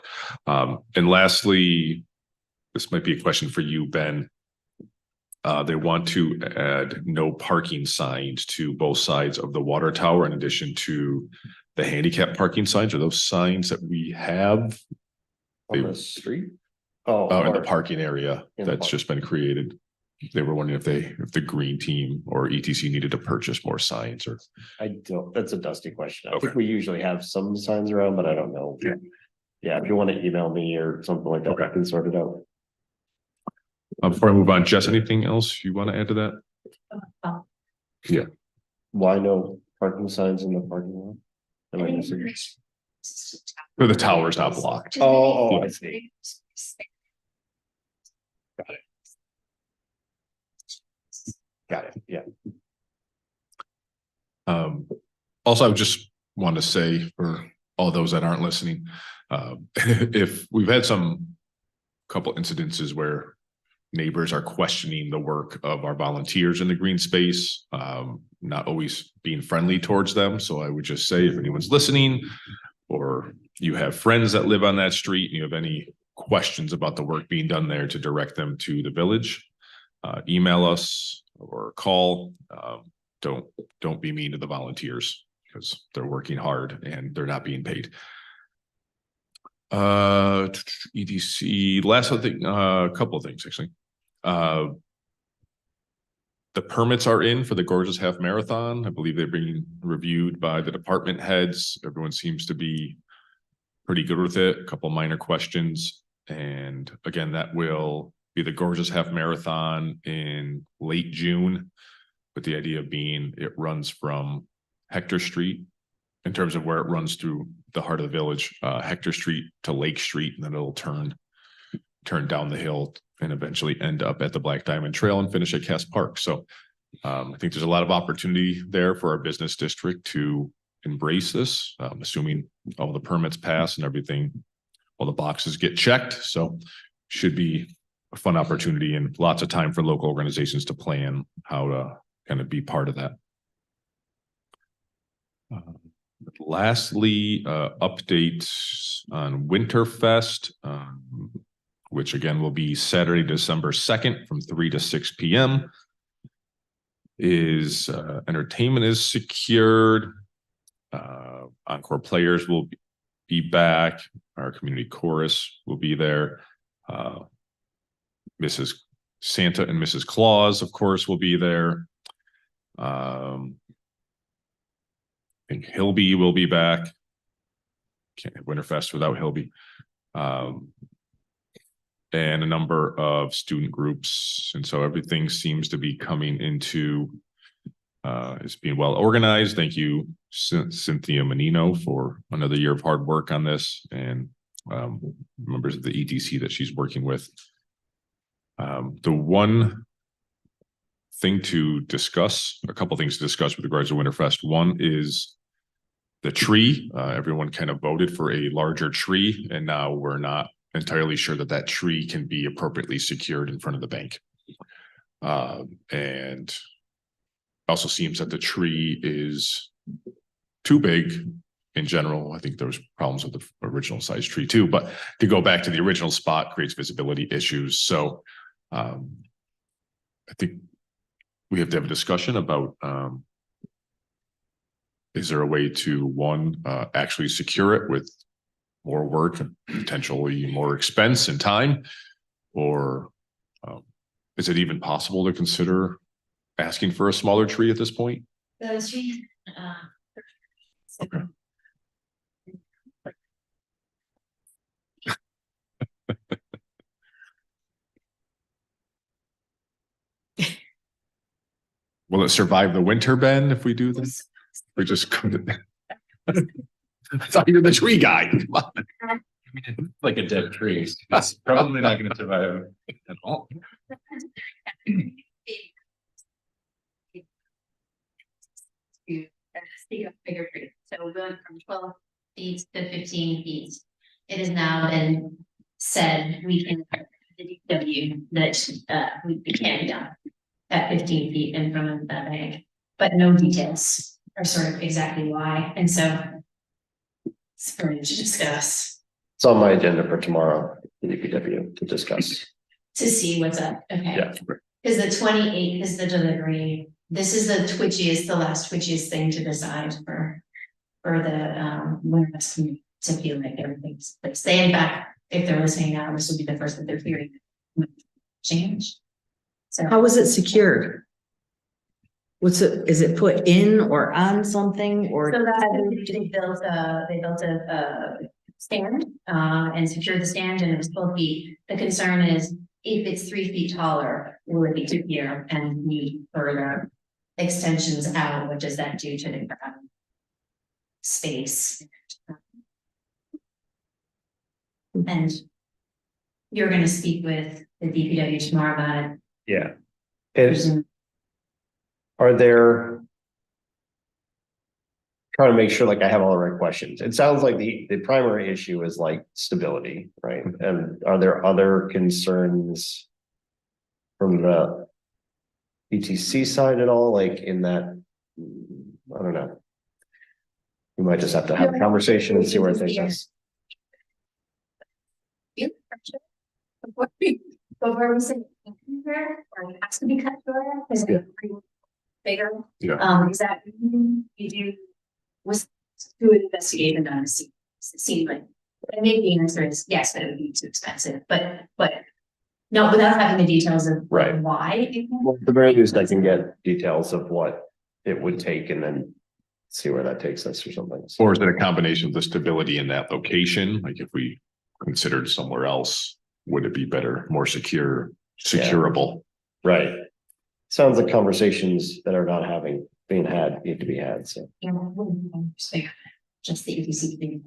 And lastly, this might be a question for you, Ben. They want to add no parking signs to both sides of the water tower in addition to the handicap parking signs. Are those signs that we have On the street? in Oh, the parking area In the that's just been created? They were wondering if the green team or ETC needed to purchase more signs, or I don't, that's a Dusty question. I Okay. think we usually have some signs around, but I don't know. Yeah, if you want to email me or something like that, Okay. I can sort it out. before I move on, Jess, anything else you want to add to that? Why no parking signs in the parking lot? Am I missing it? Or the tower's not blocked. Oh, I see. Got it, yeah. Also, I would just want to say for all those that aren't listening, if we've had couple incidences where neighbors are questioning the work of our volunteers in the green space, not always being friendly towards them. So I would just say, if anyone's listening, or you have friends that live on that street and you have any questions about the work being done there, to direct them to the village, email us or call. Don't be mean to the volunteers, because they're working hard and they're not being paid. EDC, last thing, a couple of things actually. The permits are in for the Gorgeous Half Marathon. I believe they're being reviewed by the department heads. Everyone seems to be pretty good with it. A couple minor questions. And again, that will be the Gorgeous Half Marathon in late June, with the idea being it runs from Hector Street, in terms of where it runs through the heart of the village, Hector Street to Lake Street, and then it'll turn down the hill and eventually end up at the Black Diamond Trail and finish at Cass Park. So I think there's a lot of opportunity there for our business district to embrace this, assuming all the permits pass and everything, all the boxes get checked. So should be a fun opportunity, and lots of time for local organizations to plan how to kind of be part of that. Lastly, updates on Winterfest, which again will be Saturday, December 2nd from 3 to 6 p.m. Is entertainment is secured. Encore players will be back. Our community chorus will be there. Mrs. Santa and Mrs. Claus, of course, will be there. I think Hilby will be back. Can't have Winterfest without Hilby. And a number of student groups. And so everything seems to be coming into, it's being well organized. Thank you, Cynthia Menino, for another year of hard work on this, and members of the EDC that she's working with. The one thing to discuss, a couple things to discuss with regards to Winterfest. One is the tree. Everyone kind of voted for a larger tree, and now we're not entirely sure that that tree can be appropriately secured in front of the bank. And also seems that the tree is too big in general. I think there was problems with the original size tree too, but to go back to the original spot creates visibility issues. So I think we have to have a discussion about is there a way to actually secure it with more work and potentially more expense and time? Or is it even possible to consider asking for a smaller tree at this point? Those trees, Okay. Will it survive the winter, Ben, if we do this? We just come to. I thought you were the tree guy. Come on. I mean, it's like a dead tree. It's probably not going to survive at all. Bigger tree. So we're going from 12 feet to 15 feet. It has now been said we can the DPW that we can done at 15 feet in front of that bank, but no details are sort of exactly why. And so it's for me to discuss. It's on my agenda for tomorrow, the DPW to discuss. To see what's up. Okay. Yeah. Because the 28th is the delivery. This is the last twitchiest thing to decide for the winter community to feel like everything's like staying back. If they're listening now, this will be the first that they're hearing change. So How is it secured? Is it put in or on something or? So that they built a stand and secured the stand, and it was 12 feet. The concern is if it's 3 feet taller, will it be too here and need further extensions out? What does that do to the space? And you're going to speak with the DPW tomorrow about it. Yeah. Are there? Trying to make sure like I have all the right questions. It sounds like the primary issue is like stability, right? And are there other concerns from the ETC side at all, like in that? I don't know. We might just have to have a conversation and see where it takes us. Before we say here, or it has to be cut short, because it's bigger. Yeah. Is that you do was to investigate and done see like, and maybe the answer is yes, that it would be too expensive, but no, without having the details of Right. why. Well, at the very least, I can get details of what it would take and then see where that takes us or something. Or is it a combination of the stability in that location? Like if we considered somewhere else, would it be better, more securable? Right. Sounds like conversations that are not being had need to be had, so. Just the EPC thing.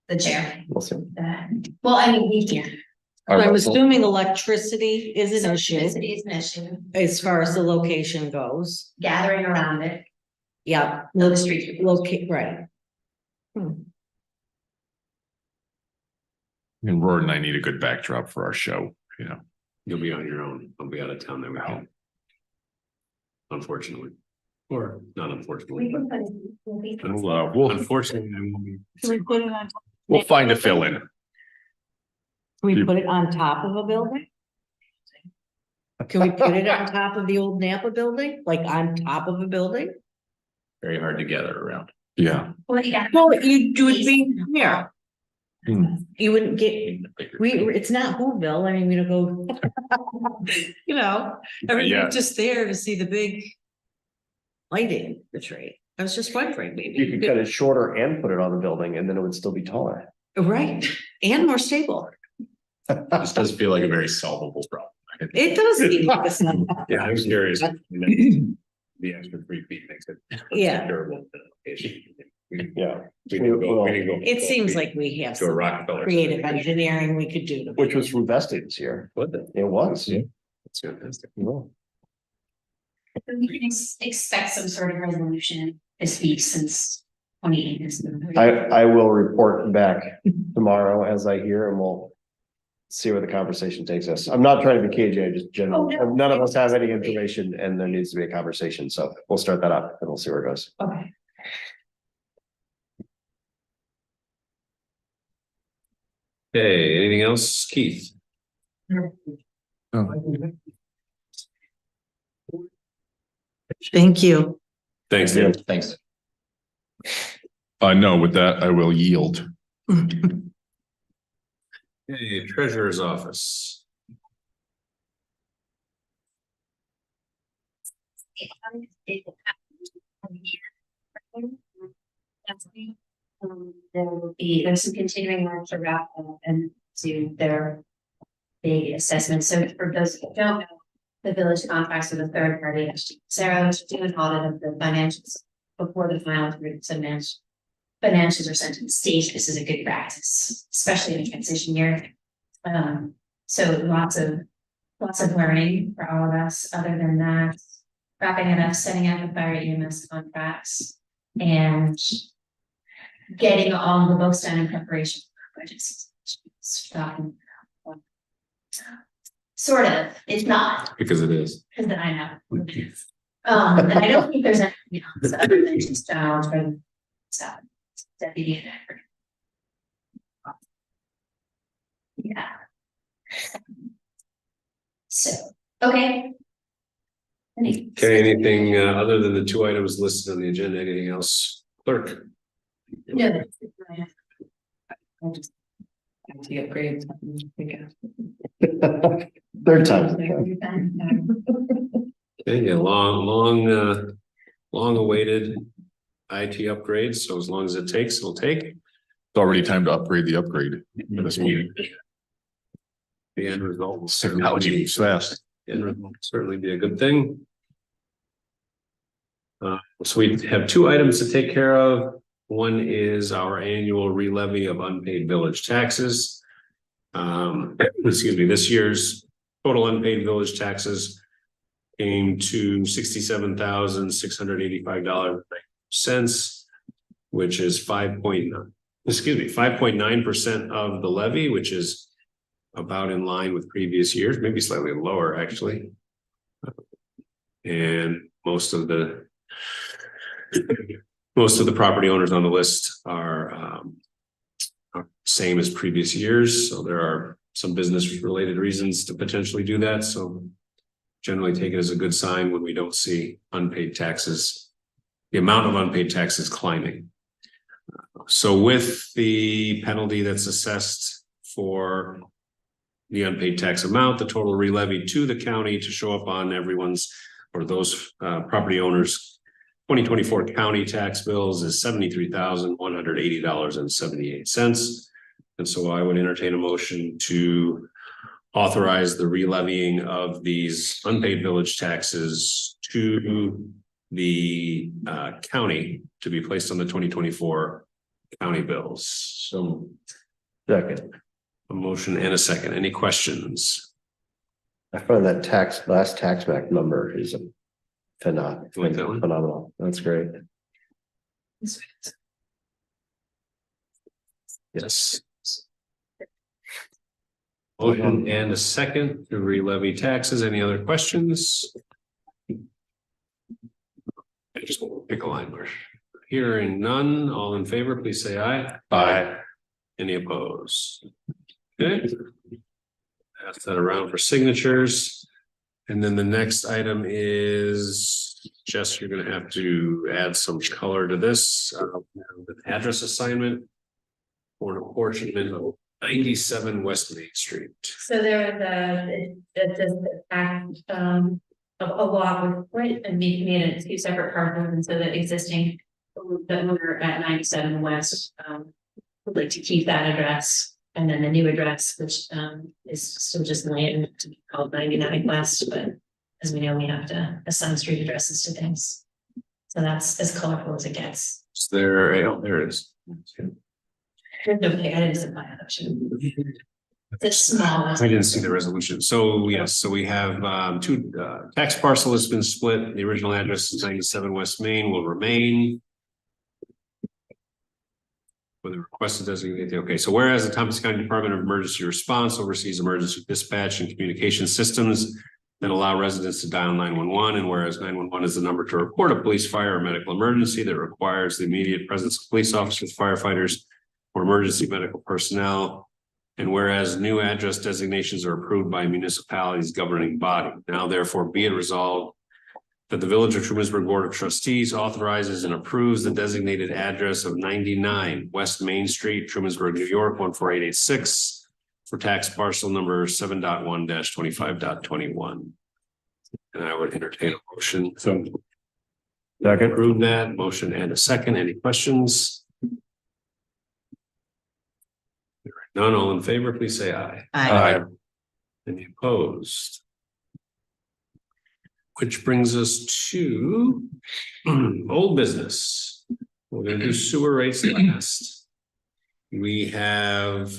The chair. We'll see. Well, I mean, we can. I'm assuming electricity is an issue Electricity is an issue. as far as the location goes. Gathering around it. Yeah. No, the street. Locate, right. And Rory and I need a good backdrop for our show, you know. You'll be on your own. I'll be out of town that weekend. Unfortunately. Or not unfortunately, We but can put it. We'll unfortunately, I won't be. Can we put it on? we'll find a fill in. Can we put it on top of a building? Can we put it on top of the old Napa building, like on top of a building? Very hard to gather around. Yeah. Well, yeah. No, you do it being here. Hmm. You wouldn't get, it's not Whoville, I mean, we don't go. You know, Yeah. everything's just there to see the big. Lighting the tree. I was just wondering, maybe. You could cut it shorter and put it on the building and then it would still be taller. Right, and more stable. This does feel like a very solvable problem. It does. seem like it's not- Yeah, I was curious. The extra 3 feet makes it. Yeah. Durable to the location. Yeah. We didn't go. It seems like we have To a some Rockefeller. creative engineering we could do. Which was from Vested this year. It was. Yeah. It's fantastic. Well, We can expect some sort of resolution this week since 28 is. I will report back tomorrow as I hear and we'll see where the conversation takes us. I'm not trying to be cagey, I just generally, Oh, no. none of us have any information and there needs to be a conversation. So we'll start that up and we'll see where it goes. Okay. Okay, anything else, Keith? Thank you. Thanks, Dan. Thanks. No, with that, I will yield. Okay, treasurer's office. There will be, there's some continuing work to wrap up and do their big assessment. So for those who don't know, the village contracts with a third party, Sarah, to do an audit of the financials before the final financials are sent to the state. This is a good practice, especially in a transition year. So lots of learning for all of us. Other than that, wrapping it up, setting up the fire EMS contracts, and getting all the books done in preparation for budget season. Sort of, it's not, Because it is. because I know. And I don't think there's anything else other than just for stuff. Deputy and yeah. So, okay. Okay, anything other than the two items listed on the agenda, anything else? Clerk? No, that's it. I'll just IT upgrades. Third time. Okay, yeah, long awaited IT upgrades, so as long as it takes, it'll take. It's already time to upgrade the upgrade for this meeting. The end result will Technology moves fast. end result will certainly be a good thing. So we have two items to take care of. One is our annual re-levy of unpaid village taxes. Excuse me, this year's total unpaid village taxes came to $67,685.09, which is 5.9% of the levy, which is about in line with previous years, maybe slightly lower actually. And most of the property owners on the list are same as previous years. So there are some business related reasons to potentially do that. So generally take it as a good sign when we don't see unpaid taxes, the amount of unpaid taxes climbing. So with the penalty that's assessed for the unpaid tax amount, the total re-levy to the county to show up on everyone's or those property owners 2024 county tax bills is $73,180.78. And so I would entertain a motion to authorize the re-levying of these unpaid village taxes to the county to be placed on the 2024 county bills. So Second. a motion and a second. Any questions? I find that last tax back number is a phenomenal. You like that one? Phenomenal. That's great. Yes. Motion and a second to re-levy taxes. Any other questions? I just won't pick a line. We're hearing none. All in favor, please say aye. Aye. Any opposed? Okay. Pass that around for signatures. And then the next item is, Jess, you're gonna have to add some color to this, the address assignment for an apportionment of 97 West Main Street. So there was a lot with quite and made it two separate parcels, and so the existing the owner at 97 West would like to keep that address. And then the new address, which is still just land to be called 99 West, but as we know, we have to assign street addresses to things. So that's as colorful as it gets. Is there, oh, there it is. Okay, I didn't submit that option. It's small. I didn't see the resolution. So yes, so we have two tax parcel has been split. The original address is 97 West Main will remain. For the request to designate, okay, so whereas the Thompson County Department of Emergency Response oversees emergency dispatch and communication systems that allow residents to dial 911, and whereas 911 is the number to report a police, fire, or medical emergency that requires the immediate presence of police officers, firefighters, or emergency medical personnel. And whereas new address designations are approved by municipalities governing body, now therefore be it resolved that the Village of Trumansburg Board of Trustees authorizes and approves the designated address of 99 West Main Street, Trumansburg, New York, 14886 for tax parcel number 7.1-25.21. And I would entertain a motion. So second, approve that motion and a second. Any questions? None, all in favor, please say aye. Aye. Any opposed? Which brings us to old business. We're gonna do sewer rates last. We have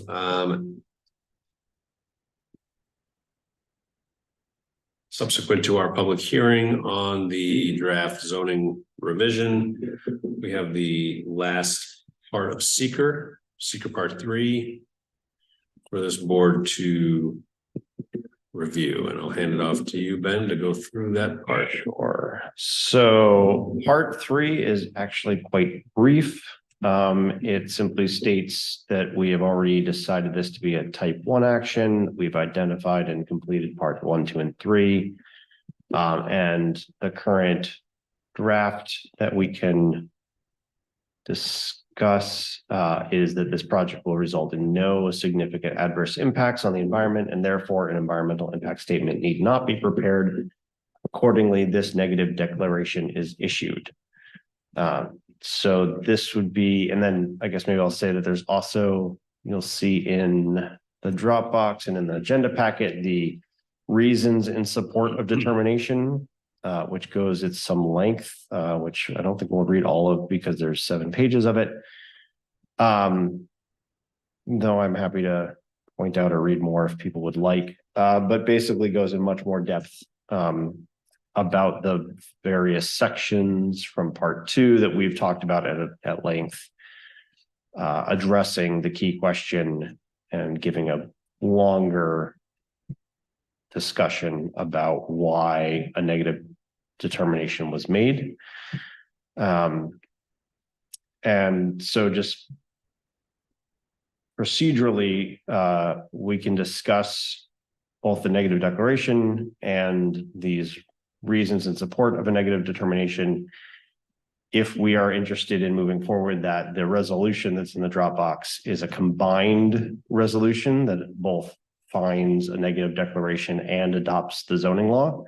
subsequent to our public hearing on the draft zoning revision, we have the last part of seeker part 3 for this board to review, and I'll hand it off to you, Ben, to go through that part. Sure. So part 3 is actually quite brief. It simply states that we have already decided this to be a type 1 action. We've identified and completed part 1, 2, and 3. And the current draft that we can discuss is that this project will result in no significant adverse impacts on the environment, and therefore an environmental impact statement need not be prepared. Accordingly, this negative declaration is issued. So this would be, and then I guess maybe I'll say that there's also, you'll see in the Dropbox and in the agenda packet, the reasons in support of determination, which goes at some length, which I don't think we'll read all of because there's 7 pages of it. Though I'm happy to point out or read more if people would like, but basically goes in much more depth about the various sections from part 2 that we've talked about at length, addressing the key question and giving a longer discussion about why a negative determination was made. And so just procedurally, we can discuss both the negative declaration and these reasons in support of a negative determination. If we are interested in moving forward, that the resolution that's in the Dropbox is a combined resolution that both finds a negative declaration and adopts the zoning law.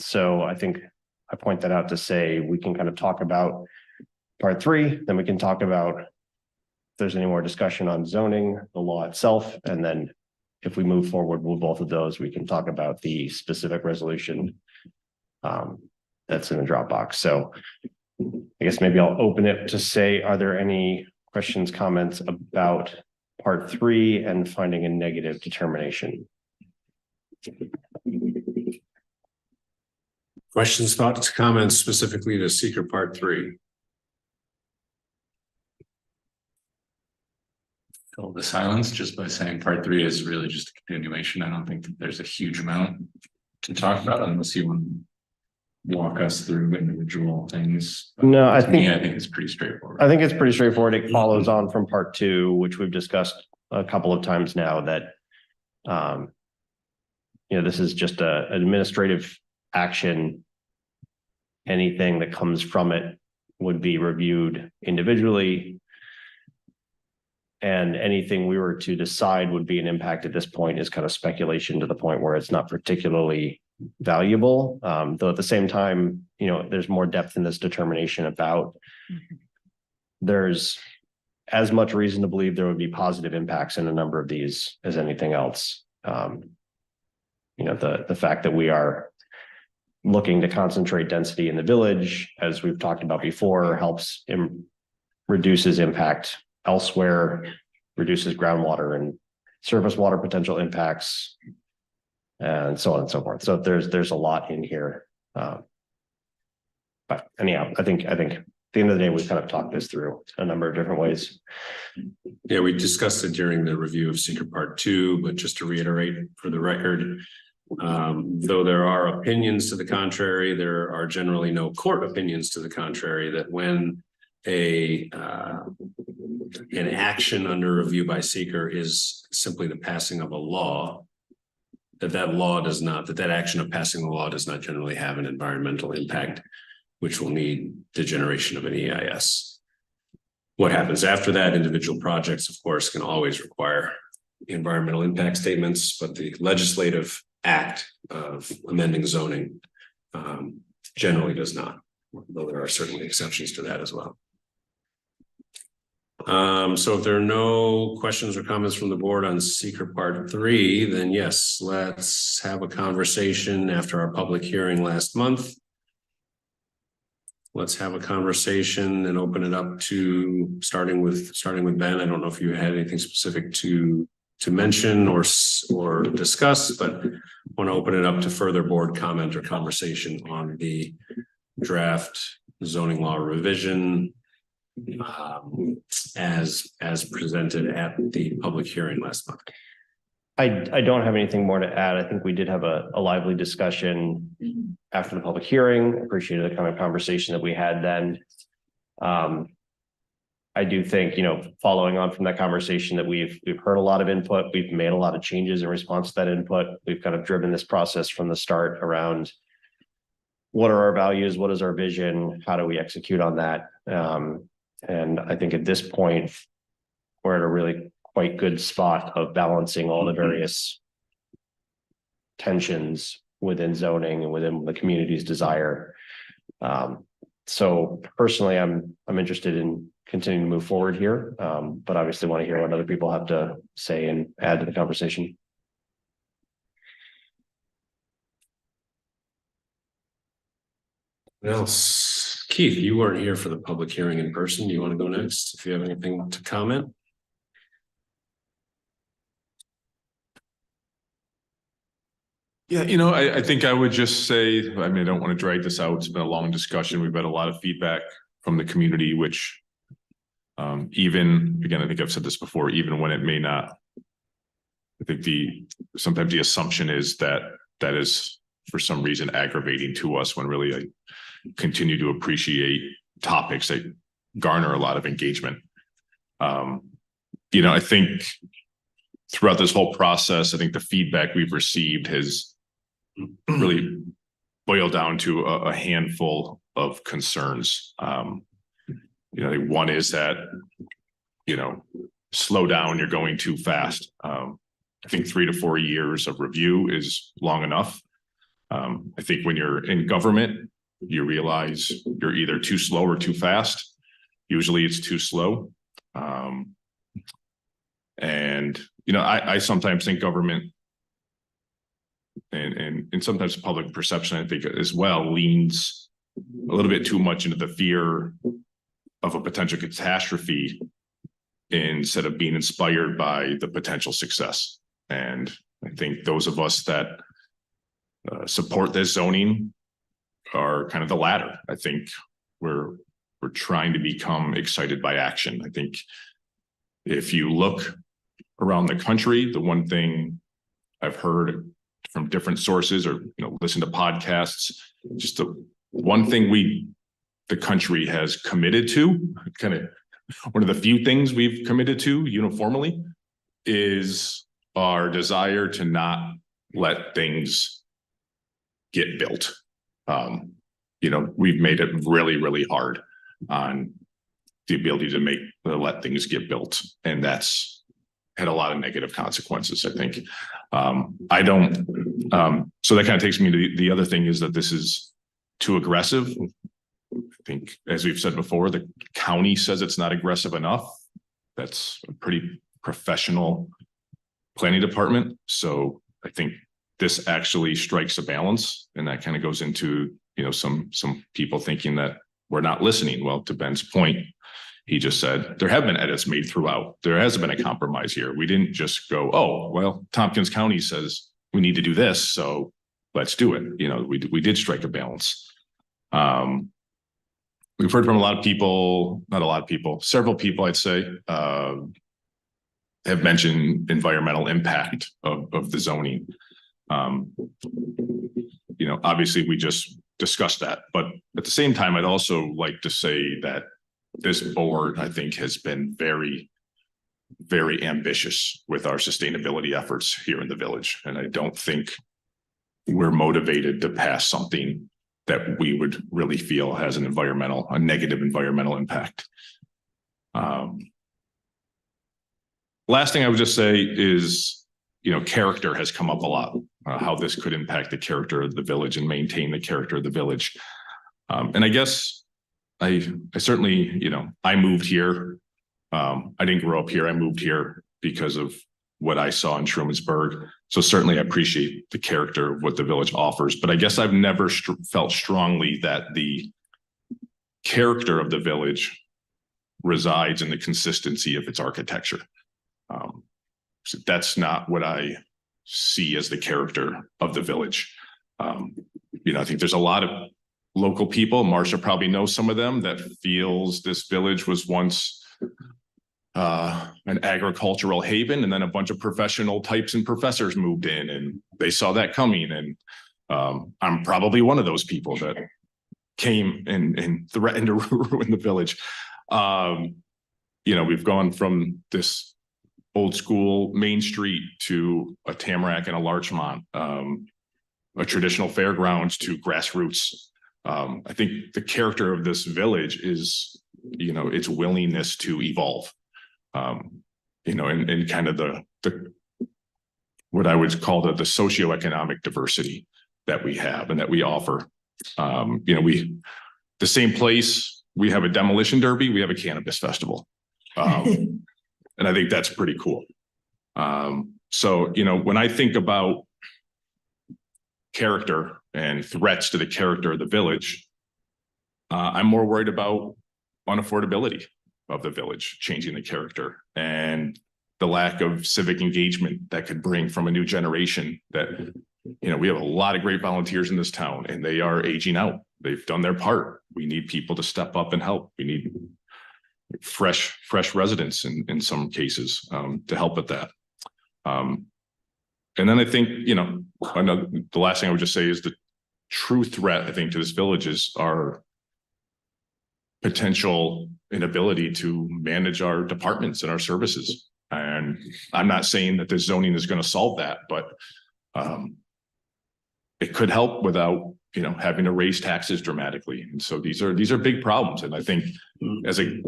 So I think I point that out to say we can kind of talk about part 3, then we can talk about if there's any more discussion on zoning, the law itself, and then if we move forward with both of those, we can talk about the specific resolution that's in the Dropbox. So I guess maybe I'll open it to say, are there any questions, comments about part 3 and finding a negative determination? Questions, thoughts, comments specifically to seeker part 3? Fill the silence just by saying part 3 is really just a continuation. I don't think that there's a huge amount to talk about unless you want to walk us through individual things. No, I think it's pretty straightforward. I think it's pretty straightforward. It follows on from part 2, which we've discussed a couple of times now, that this is just an administrative action. Anything that comes from it would be reviewed individually, and anything we were to decide would be an impact at this point is kind of speculation to the point where it's not particularly valuable. Though at the same time, there's more depth in this determination about there's as much reason to believe there would be positive impacts in a number of these as anything else. The fact that we are looking to concentrate density in the village, as we've talked about before, helps reduces impact elsewhere, reduces groundwater and surface water potential impacts, and so on and so forth. So there's a lot in here. But anyhow, I think the end of the day, we kind of talked this through a number of different ways. Yeah, we discussed it during the review of Seeker Part 2, but just to reiterate for the record, though there are opinions to the contrary, there are generally no court opinions to the contrary, that when an action under review by Seeker is simply the passing of a law, that action of passing the law does not generally have an environmental impact, which will need the generation of an EIS. What happens after that? Individual projects, of course, can always require environmental impact statements, but the legislative act of amending zoning generally does not, though there are certainly exceptions to that as well. So if there are no questions or comments from the board on Seeker Part 3, then yes, let's have a conversation after our public hearing last month. Let's have a conversation and open it up to starting with Ben. I don't know if you had anything specific to mention or discuss, but want to open it up to further board comment or conversation on the draft zoning law revision as presented at the public hearing last month. I don't have anything more to add. I think we did have a lively discussion after the public hearing. Appreciated the kind of conversation that we had then. I do think, following on from that conversation, that we've heard a lot of input. We've made a lot of changes in response to that input. We've kind of driven this process from the start around what are our values, what is our vision, how do we execute on that? And I think at this point, we're at a really quite good spot of balancing all the various tensions within zoning and within the community's desire. So personally, I'm interested in continuing to move forward here, but obviously want to hear what other people have to say and add to the conversation. What else? Keith, you weren't here for the public hearing in person. Do you want to go next if you have anything to comment? Yeah, I think I would just say, I don't want to drag this out. It's been a long discussion. We've had a lot of feedback from the community, which even, again, I think I've said this before, even when it may not, I think sometimes the assumption is that is for some reason aggravating to us, when really I continue to appreciate topics that garner a lot of engagement. I think throughout this whole process, I think the feedback we've received has really boiled down to a handful of concerns. One is that, slow down, you're going too fast. I think 3 to 4 years of review is long enough. I think when you're in government, you realize you're either too slow or too fast. Usually it's too slow. I sometimes think government and sometimes public perception, I think as well, leans a little bit too much into the fear of a potential catastrophe instead of being inspired by the potential success. And I think those of us that support this zoning are kind of the latter. I think we're trying to become excited by action. I think if you look around the country, the one thing I've heard from different sources or listen to podcasts, just the one thing the country has committed to, kind of one of the few things we've committed to uniformly, is our desire to not let things get built. We've made it really, really hard on the ability to let things get built, and that's had a lot of negative consequences, I think. So that kind of takes me to the other thing, is that this is too aggressive. I think, as we've said before, the county says it's not aggressive enough. That's a pretty professional planning department. So I think this actually strikes a balance, and that kind of goes into, some people thinking that we're not listening. Well, to Ben's point, he just said there have been edits made throughout. There hasn't been a compromise here. We didn't just go, oh, well, Tompkins County says we need to do this, so let's do it. We did strike a balance. we've heard from a lot of people, not a lot of people, several people, I'd say, have mentioned environmental impact of the zoning. Obviously we just discussed that, but at the same time, I'd also like to say that this board, I think, has been very, very ambitious with our sustainability efforts here in the village. And I don't think we're motivated to pass something that we would really feel has a negative environmental impact. Last thing I would just say is, character has come up a lot, how this could impact the character of the village and maintain the character of the village. And I guess I certainly, I moved here. I didn't grow up here. I moved here because of what I saw in Trumansburg. So certainly I appreciate the character of what the village offers, but I guess I've never felt strongly that the character of the village resides in the consistency of its architecture. So that's not what I see as the character of the village. I think there's a lot of local people, Marcia probably knows some of them, that feels this village was once an agricultural haven, and then a bunch of professional types and professors moved in and they saw that coming. And I'm probably one of those people that came and threatened to ruin the village. We've gone from this old school Main Street to a Tamarack and a Larchmont, a traditional fairgrounds to grassroots. I think the character of this village is, its willingness to evolve, and kind of the what I would call the socioeconomic diversity that we have and that we offer. The same place, we have a demolition derby, we have a cannabis festival. And I think that's pretty cool. So, when I think about character and threats to the character of the village, I'm more worried about unaffordability of the village, changing the character, and the lack of civic engagement that could bring from a new generation that, we have a lot of great volunteers in this town and they are aging out. They've done their part. We need people to step up and help. We need fresh residents in some cases to help with that. And then I think, the last thing I would just say is the true threat, I think, to this village is our potential inability to manage our departments and our services. And I'm not saying that this zoning is going to solve that, but it could help without, having to raise taxes dramatically. And so these are big problems. And I think as a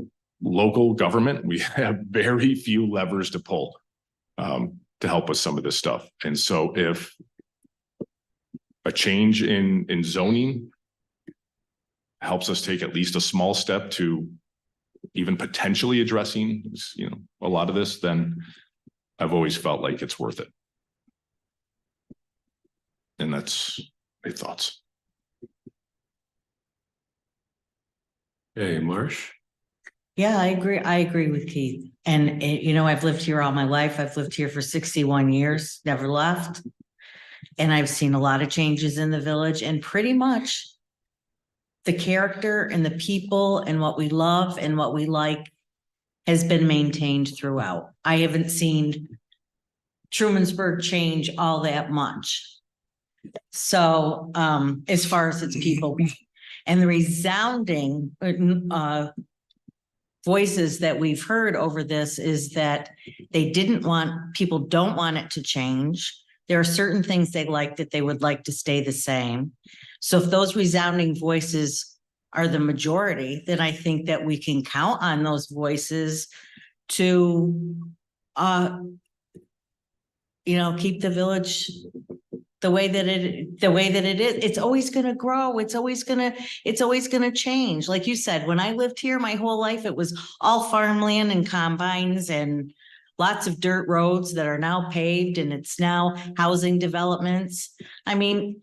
local government, we have very few levers to pull to help with some of this stuff. And so if a change in zoning helps us take at least a small step to even potentially addressing, a lot of this, then I've always felt like it's worth it. And that's my thoughts. Hey, Marsh. Yeah, I agree. I agree with Keith. And I've lived here all my life. I've lived here for 61 years, never left. And I've seen a lot of changes in the village, and pretty much the character and the people and what we love and what we like has been maintained throughout. I haven't seen Trumansburg change all that much. So as far as its people, and the resounding voices that we've heard over this is that people don't want it to change. There are certain things they like that they would like to stay the same. So if those resounding voices are the majority, then I think that we can count on those voices to, keep the village the way that it is. It's always going to grow. It's always going to change. Like you said, when I lived here my whole life, it was all farmland and combines and lots of dirt roads that are now paved, and it's now housing developments. I mean,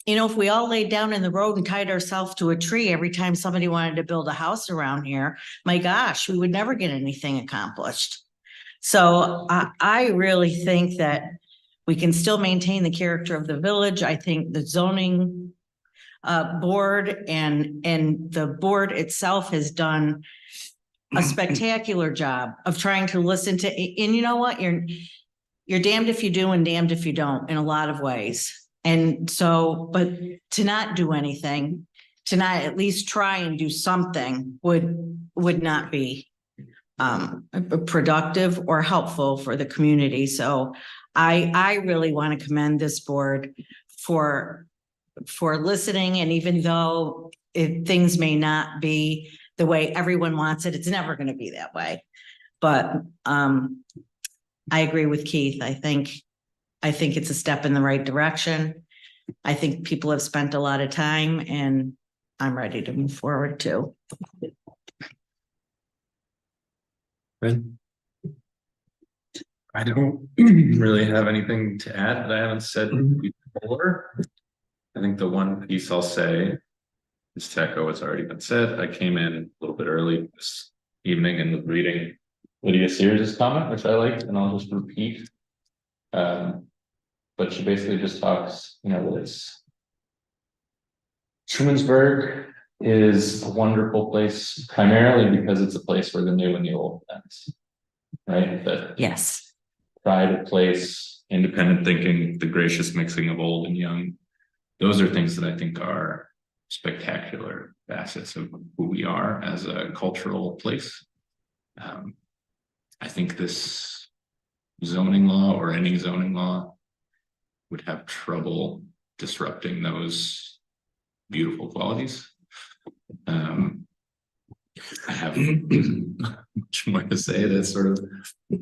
if we all laid down in the road and tied ourselves to a tree every time somebody wanted to build a house around here, my gosh, we would never get anything accomplished. So I really think that we can still maintain the character of the village. I think the zoning board, and the board itself has done a spectacular job of trying to listen to, and you know what, you're damned if you do and damned if you don't in a lot of ways. And so, but to not do anything, to not at least try and do something would not be productive or helpful for the community. So I really want to commend this board for listening. And even though things may not be the way everyone wants it, it's never going to be that way. But I agree with Keith. I think it's a step in the right direction. I think people have spent a lot of time, and I'm ready to move forward too. I don't really have anything to add that I haven't said before. I think the one piece I'll say is to echo what's already been said. I came in a little bit early this evening and was reading Lydia Sears' comment, which I liked, and I'll just repeat. But she basically just talks, you know, it's Trumansburg is a wonderful place primarily because it's a place where the new and the old ends, right? That Yes. pride of place, independent thinking, the gracious mixing of old and young. Those are things that I think are spectacular facets of who we are as a cultural place. I think this zoning law or any zoning law would have trouble disrupting those beautiful qualities. I have much more to say that's sort of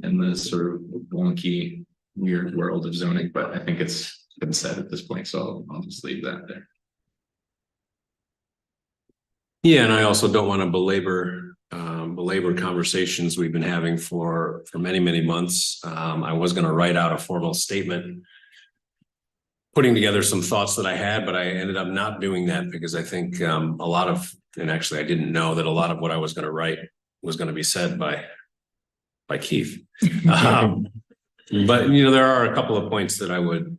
in this sort of wonky, weird world of zoning, but I think it's been said at this point, so I'll just leave that there. Yeah, and I also don't want to belabor conversations we've been having for many months. I was going to write out a formal statement, putting together some thoughts that I had, but I ended up not doing that because I think a lot of, and actually I didn't know that a lot of what I was going to write was going to be said by Keith. But you know, there are a couple of points that I would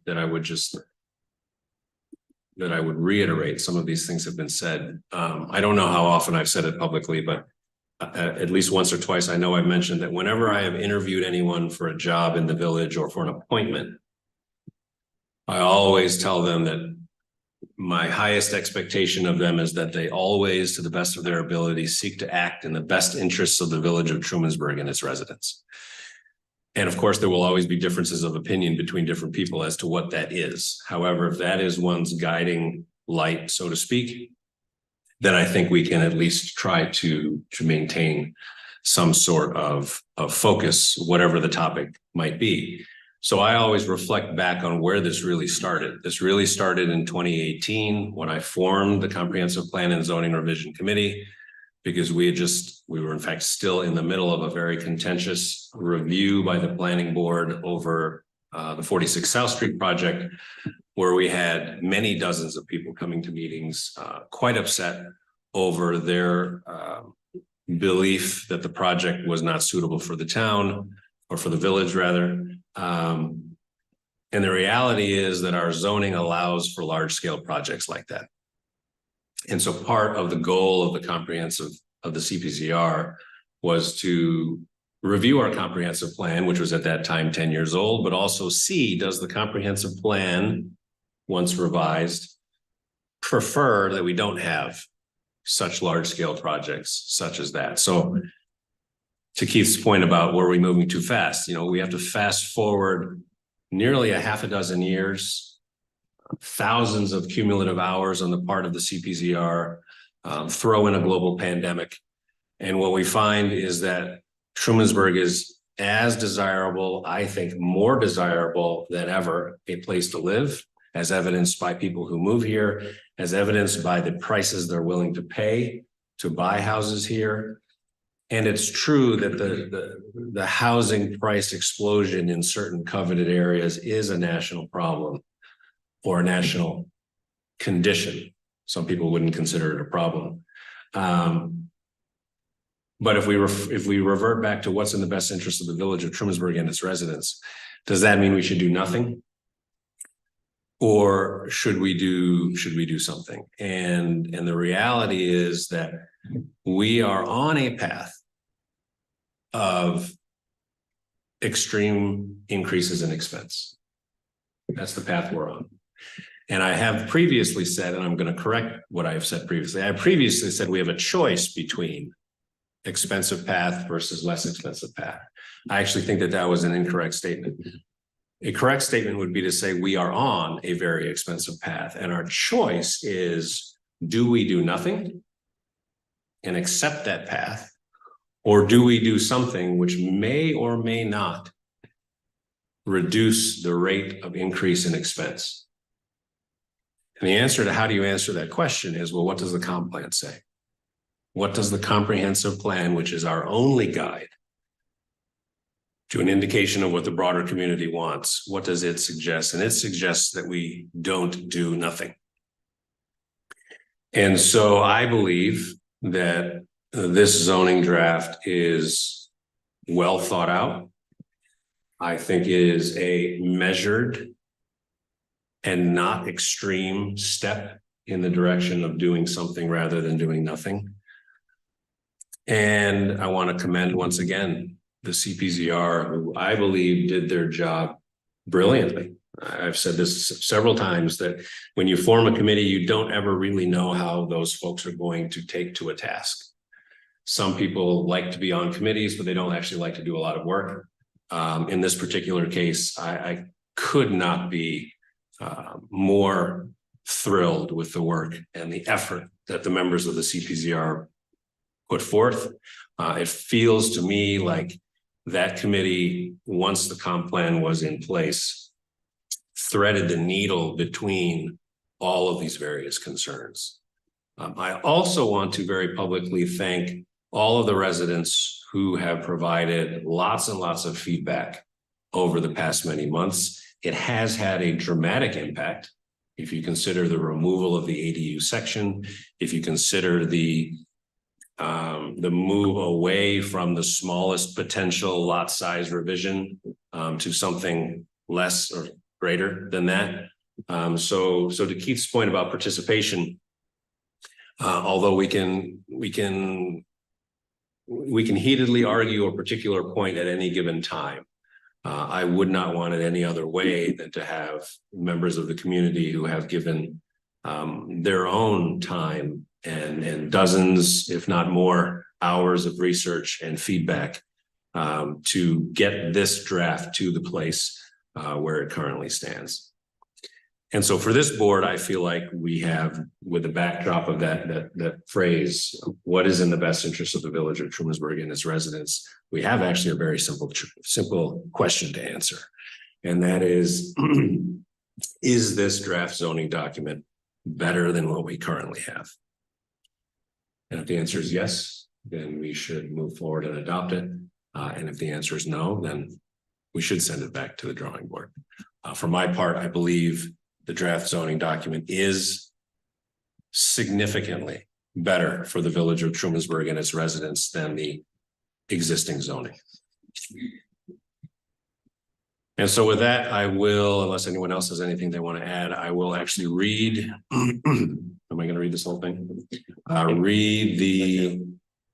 reiterate. Some of these things have been said. I don't know how often I've said it publicly, but at least once or twice, I know I've mentioned that whenever I have interviewed anyone for a job in the village or for an appointment, I always tell them that my highest expectation of them is that they always, to the best of their ability, seek to act in the best interests of the village of Trumansburg and its residents. And of course, there will always be differences of opinion between different people as to what that is. However, if that is one's guiding light, so to speak, then I think we can at least try to maintain some sort of focus, whatever the topic might be. So I always reflect back on where this really started. This really started in 2018 when I formed the Comprehensive Plan and Zoning Revision Committee, because we were in fact still in the middle of a very contentious review by the planning board over the 46 South Street project, where we had many dozens of people coming to meetings, quite upset over their belief that the project was not suitable for the town, or for the village rather. And the reality is that our zoning allows for large scale projects like that. And so part of the goal of the CPCR was to review our comprehensive plan, which was at that time 10 years old, but also see, does the comprehensive plan, once revised, prefer that we don't have such large scale projects such as that. So to Keith's point about were we moving too fast, you know, we have to fast forward nearly a half a dozen years, thousands of cumulative hours on the part of the CPCR, throw in a global pandemic. And what we find is that Trumansburg is as desirable, I think more desirable than ever, a place to live, as evidenced by people who move here, as evidenced by the prices they're willing to pay to buy houses here. And it's true that the housing price explosion in certain coveted areas is a national problem or a national condition. Some people wouldn't consider it a problem. But if we revert back to what's in the best interest of the village of Trumansburg and its residents, does that mean we should do nothing? Or should we do something? And the reality is that we are on a path of extreme increases in expense. That's the path we're on. And I have previously said, and I'm going to correct what I have said previously. I previously said we have a choice between expensive path versus less expensive path. I actually think that that was an incorrect statement. A correct statement would be to say we are on a very expensive path, and our choice is, do we do nothing and accept that path, or do we do something which may or may not reduce the rate of increase in expense? And the answer to how do you answer that question is, well, what does the comp plan say? What does the comprehensive plan, which is our only guide to an indication of what the broader community wants, what does it suggest? And it suggests that we don't do nothing. And so I believe that this zoning draft is well thought out. I think it is a measured and not extreme step in the direction of doing something rather than doing nothing. And I want to commend once again the CPZR, who I believe did their job brilliantly. I've said this several times, that when you form a committee, you don't ever really know how those folks are going to take to a task. Some people like to be on committees, but they don't actually like to do a lot of work. In this particular case, I could not be more thrilled with the work and the effort that the members of the CPZR put forth. It feels to me like that committee, once the comp plan was in place, threaded the needle between all of these various concerns. I also want to very publicly thank all of the residents who have provided lots and lots of feedback over the past many months. It has had a dramatic impact. If you consider the removal of the ADU section, if you consider the move away from the smallest potential lot size revision to something less or greater than that. So to Keith's point about participation, although we can heatedly argue a particular point at any given time, I would not want it any other way than to have members of the community who have given their own time and dozens, if not more, hours of research and feedback to get this draft to the place where it currently stands. And so for this board, I feel like we have, with the backdrop of that phrase, what is in the best interest of the village of Trumansburg and its residents, we have actually a very simple question to answer. And that is this draft zoning document better than what we currently have? And if the answer is yes, then we should move forward and adopt it. And if the answer is no, then we should send it back to the drawing board. For my part, I believe the draft zoning document is significantly better for the village of Trumansburg and its residents than the existing zoning. And so with that, I will, unless anyone else has anything they want to add, I will actually read. Am I going to read this whole thing? Read the,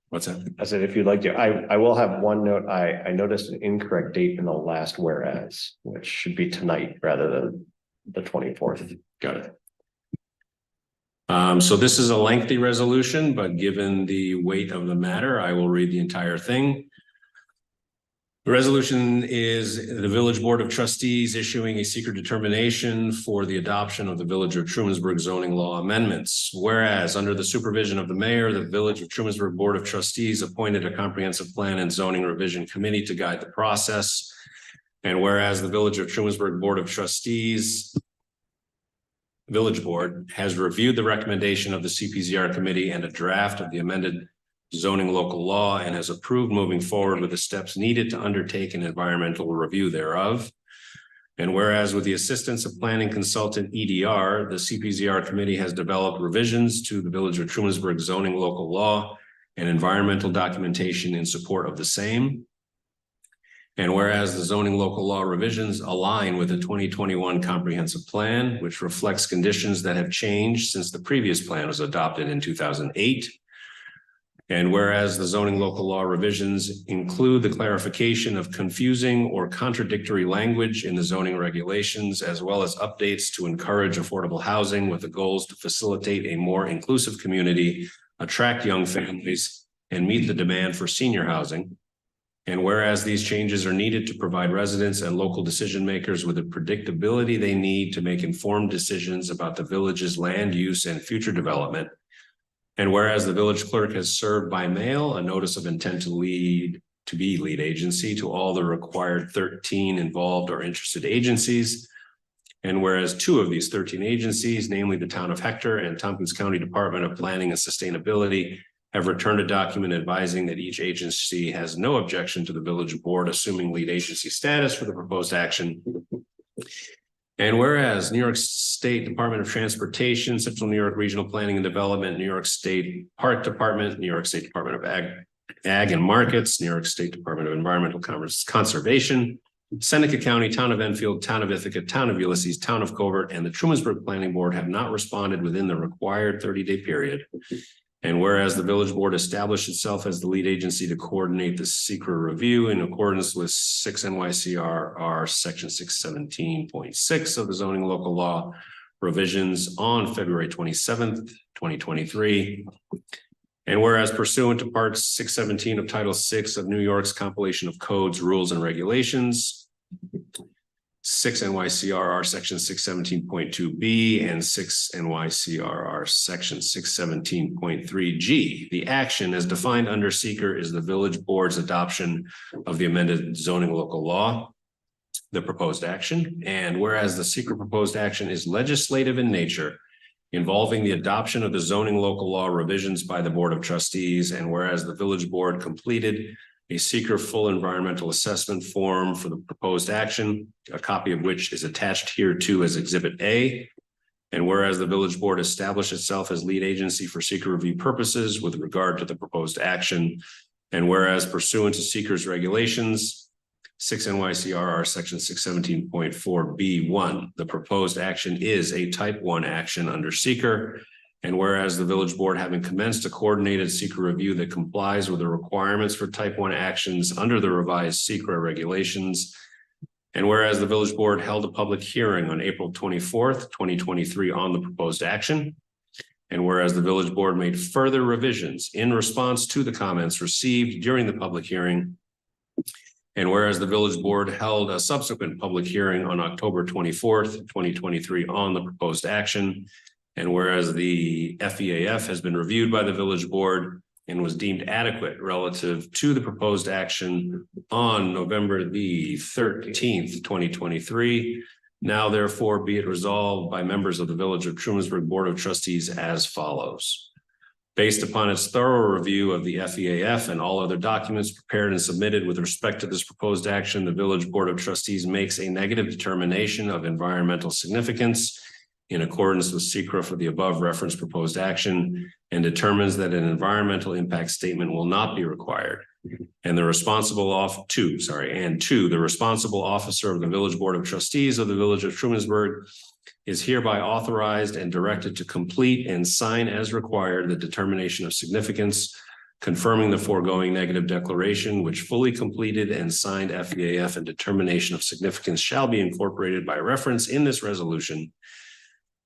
what's that? I said, if you'd like to, I will have one note. I noticed an incorrect date in the last whereas, which should be tonight rather than the 24th. Got it. So this is a lengthy resolution, but given the weight of the matter, I will read the entire thing. The resolution is the Village Board of Trustees issuing a secret determination for the adoption of the Village of Trumansburg zoning law amendments. Whereas under the supervision of the mayor, the Village of Trumansburg Board of Trustees appointed a comprehensive plan and zoning revision committee to guide the process. And whereas the Village of Trumansburg Board of Trustees Village Board has reviewed the recommendation of the CPZR committee and a draft of the amended zoning local law and has approved moving forward with the steps needed to undertake an environmental review thereof. And whereas with the assistance of planning consultant EDR, the CPZR committee has developed revisions to the Village of Trumansburg zoning local law and environmental documentation in support of the same. And whereas the zoning local law revisions align with the 2021 comprehensive plan, which reflects conditions that have changed since the previous plan was adopted in 2008. And whereas the zoning local law revisions include the clarification of confusing or contradictory language in the zoning regulations, as well as updates to encourage affordable housing with the goals to facilitate a more inclusive community, attract young families, and meet the demand for senior housing. And whereas these changes are needed to provide residents and local decision makers with the predictability they need to make informed decisions about the village's land use and future development. And whereas the village clerk has served by mail a notice of intent to be lead agency to all the required 13 involved or interested agencies. And whereas 2 of these 13 agencies, namely the town of Hector and Tompkins County Department of Planning and Sustainability, have returned a document advising that each agency has no objection to the village board assuming lead agency status for the proposed action. And whereas New York State Department of Transportation, Central New York Regional Planning and Development, New York State Park Department, New York State Department of Ag and Markets, New York State Department of Environmental Conservation, Seneca County, Town of Enfield, Town of Ithaca, Town of Ulysses, Town of Covert, and the Trumansburg Planning Board have not responded within the required 30-day period. And whereas the village board established itself as the lead agency to coordinate the secret review in accordance with 6 NYCRR section 617.6 of the zoning local law revisions on February 27th, 2023. And whereas pursuant to part 617 of Title 6 of New York's compilation of codes, rules, and regulations, 6 NYCRR section 617.2B and 6 NYCRR section 617.3G. The action as defined under seeker is the village board's adoption of the amended zoning local law, the proposed action. And whereas the seeker proposed action is legislative in nature, involving the adoption of the zoning local law revisions by the Board of Trustees, and whereas the village board completed a seeker full environmental assessment form for the proposed action, a copy of which is attached here to as Exhibit A. And whereas the village board established itself as lead agency for seeker review purposes with regard to the proposed action, and whereas pursuant to seeker's regulations, 6 NYCRR section 617.4B1, the proposed action is a type 1 action under seeker. And whereas the village board, having commenced a coordinated seeker review that complies with the requirements for type 1 actions under the revised seeker regulations, and whereas the village board held a public hearing on April 24th, 2023 on the proposed action, and whereas the village board made further revisions in response to the comments received during the public hearing, and whereas the village board held a subsequent public hearing on October 24th, 2023 on the proposed action, and whereas the FEAF has been reviewed by the village board and was deemed adequate relative to the proposed action on November the 13th, 2023. Now therefore be it resolved by members of the Village of Trumansburg Board of Trustees as follows. Based upon its thorough review of the FEAF and all other documents prepared and submitted with respect to this proposed action, the Village Board of Trustees makes a negative determination of environmental significance in accordance with SECRA for the above referenced proposed action, and determines that an environmental impact statement will not be required. And the responsible officer of the Village Board of Trustees of the Village of Trumansburg is hereby authorized and directed to complete and sign as required the determination of significance, confirming the foregoing negative declaration, which fully completed and signed FEAF and determination of significance shall be incorporated by reference in this resolution.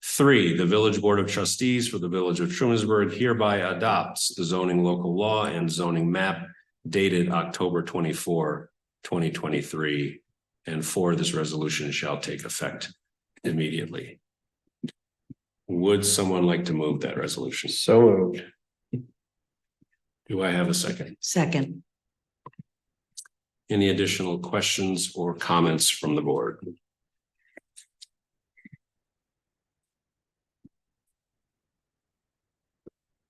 3, the Village Board of Trustees for the Village of Trumansburg hereby adopts the zoning local law and zoning map dated October 24, 2023. And 4, this resolution shall take effect immediately. Would someone like to move that resolution? So moved. Do I have a second? Second. Any additional questions or comments from the board?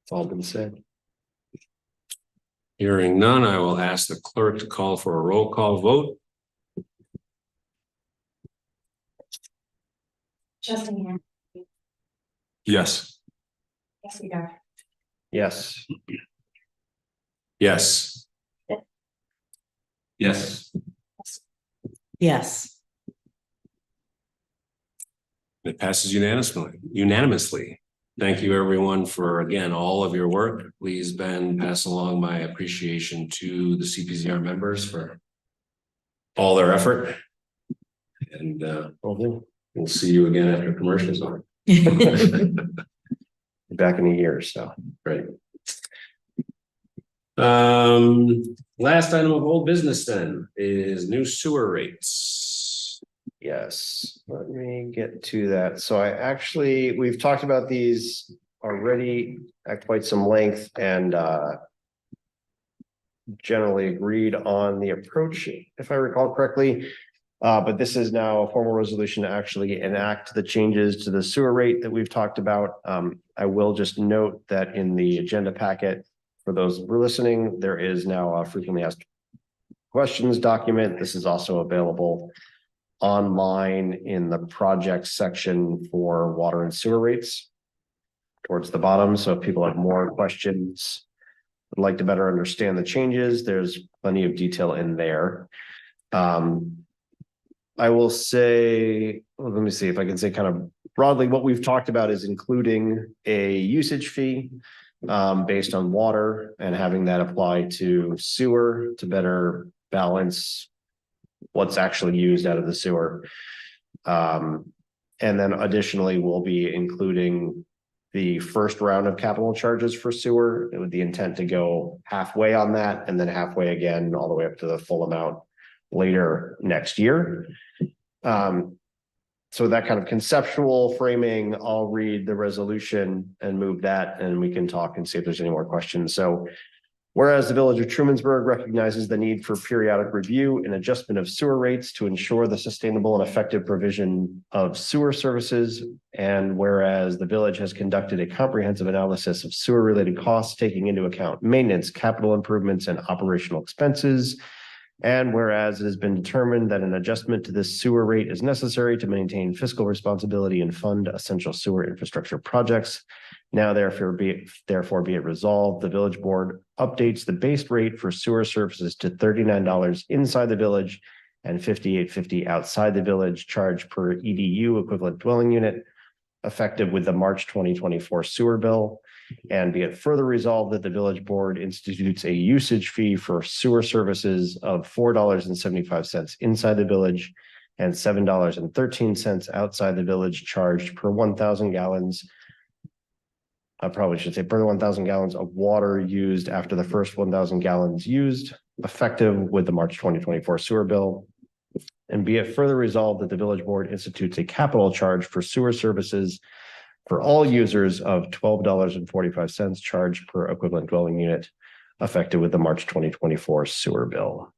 It's all been said. Hearing none, I will ask the clerk to call for a roll call vote. Justin. Yes. Yes, we are. Yes. Yes. Yes. Yes. It passes unanimously. Thank you, everyone, for, again, all of your work. Please, Ben, pass along my appreciation to the CPZR members for all their effort. And we'll see you again after commercials are Back in a year, so great. Last item of old business then is new sewer rates. Yes, let me get to that. So we've talked about these already at quite some length and generally agreed on the approach, if I recall correctly. But this is now a formal resolution to actually enact the changes to the sewer rate that we've talked about. I will just note that in the agenda packet, for those who are listening, there is now a frequently asked questions document. This is also available online in the project section for water and sewer rates towards the bottom. So if people have more questions, would like to better understand the changes, there's plenty of detail in there. I will say, well, let me see if I can say kind of broadly what we've talked about is including a usage fee based on water and having that apply to sewer to better balance what's actually used out of the sewer. And then additionally, we'll be including the first round of capital charges for sewer with the intent to go halfway on that and then halfway again, all the way up to the full amount later next year. So that kind of conceptual framing, I'll read the resolution and move that, and we can talk and see if there's any more questions. So whereas the Village of Trumansburg recognizes the need for periodic review and adjustment of sewer rates to ensure the sustainable and effective provision of sewer services, and whereas the village has conducted a comprehensive analysis of sewer related costs, taking into account maintenance, capital improvements, and operational expenses, and whereas it has been determined that an adjustment to this sewer rate is necessary to maintain fiscal responsibility and fund essential sewer infrastructure projects. Now, therefore be it resolved, the village board updates the base rate for sewer services to $39 inside the village and $58.50 outside the village, charge per EDU equivalent dwelling unit, effective with the March 2024 sewer bill. And be it further resolved that the village board institutes a usage fee for sewer services of $4.75 inside the village and $7.13 outside the village, charged per 1,000 gallons. I probably should say per 1,000 gallons of water used after the first 1,000 gallons used, effective with the March 2024 sewer bill. And be it further resolved that the village board institutes a capital charge for sewer services for all users of $12.45 charged per equivalent dwelling unit, effective with the March 2024 sewer bill.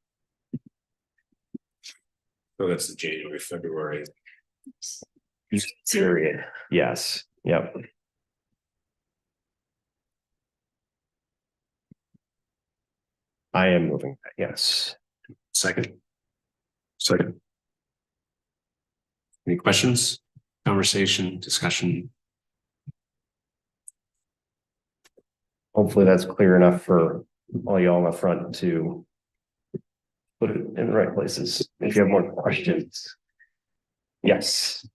So that's the January, February. Period. Yes. Yep. I am moving that. Yes. Second. Any questions, conversation, discussion? Hopefully that's clear enough for all y'all in the front to put it in the right places. If you have more questions. Yes.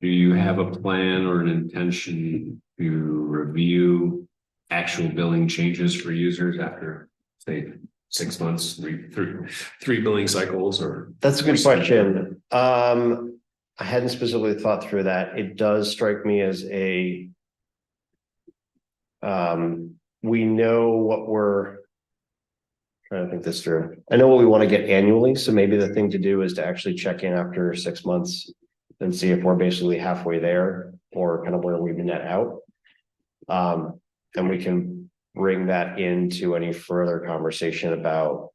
Do you have a plan or an intention to review actual billing changes for users after, say, 6 months, three billing cycles? Or that's a good question. I hadn't specifically thought through that. It does strike me as a we know what we're trying to think this through. I know what we want to get annually. So maybe the thing to do is to actually check in after 6 months and see if we're basically halfway there or kind of where we've net out. And we can bring that into any further conversation about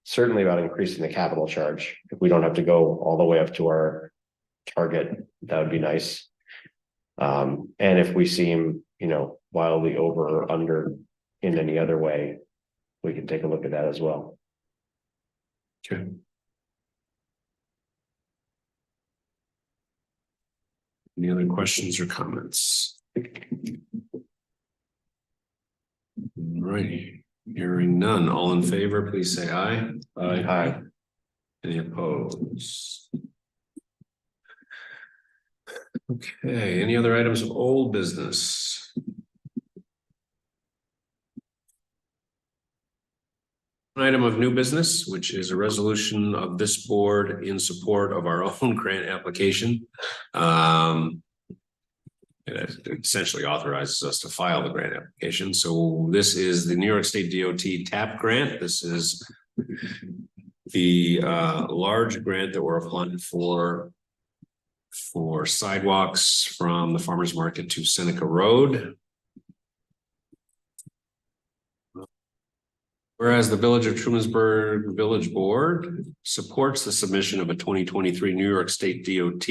certainly about increasing the capital charge. If we don't have to go all the way up to our target, that would be nice. And if we seem, wildly over or under in any other way, we can take a look at that as well. Okay. Any other questions or comments? Right. Hearing none. All in favor, please say aye. Aye. Any opposed? Okay, any other items of old business? Item of new business, which is a resolution of this board in support of our own grant application. It essentially authorizes us to file the grant application. So this is the New York State DOT TAP grant. This is the large grant that we're applying for sidewalks from the farmers market to Seneca Road. Whereas the Village of Trumansburg Village Board supports the submission of a 2023 New York State DOT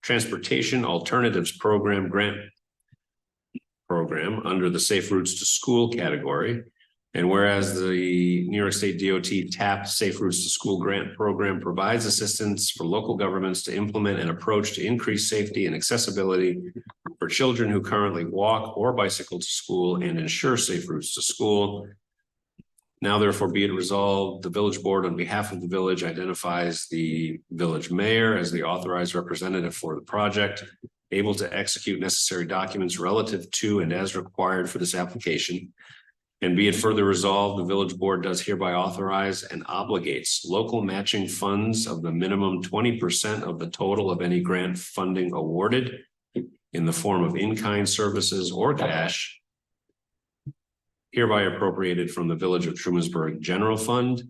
Transportation Alternatives Program grant program under the Safe Routes to School category. And whereas the New York State DOT TAP Safe Routes to School grant program provides assistance for local governments to implement an approach to increase safety and accessibility for children who currently walk or bicycle to school and ensure safe routes to school. Now therefore be it resolved, the village board on behalf of the village identifies the village mayor as the authorized representative for the project, able to execute necessary documents relative to and as required for this application. And be it further resolved, the village board does hereby authorize and obligates local matching funds of the minimum 20% of the total of any grant funding awarded in the form of in-kind services or cash, hereby appropriated from the Village of Trumansburg General Fund.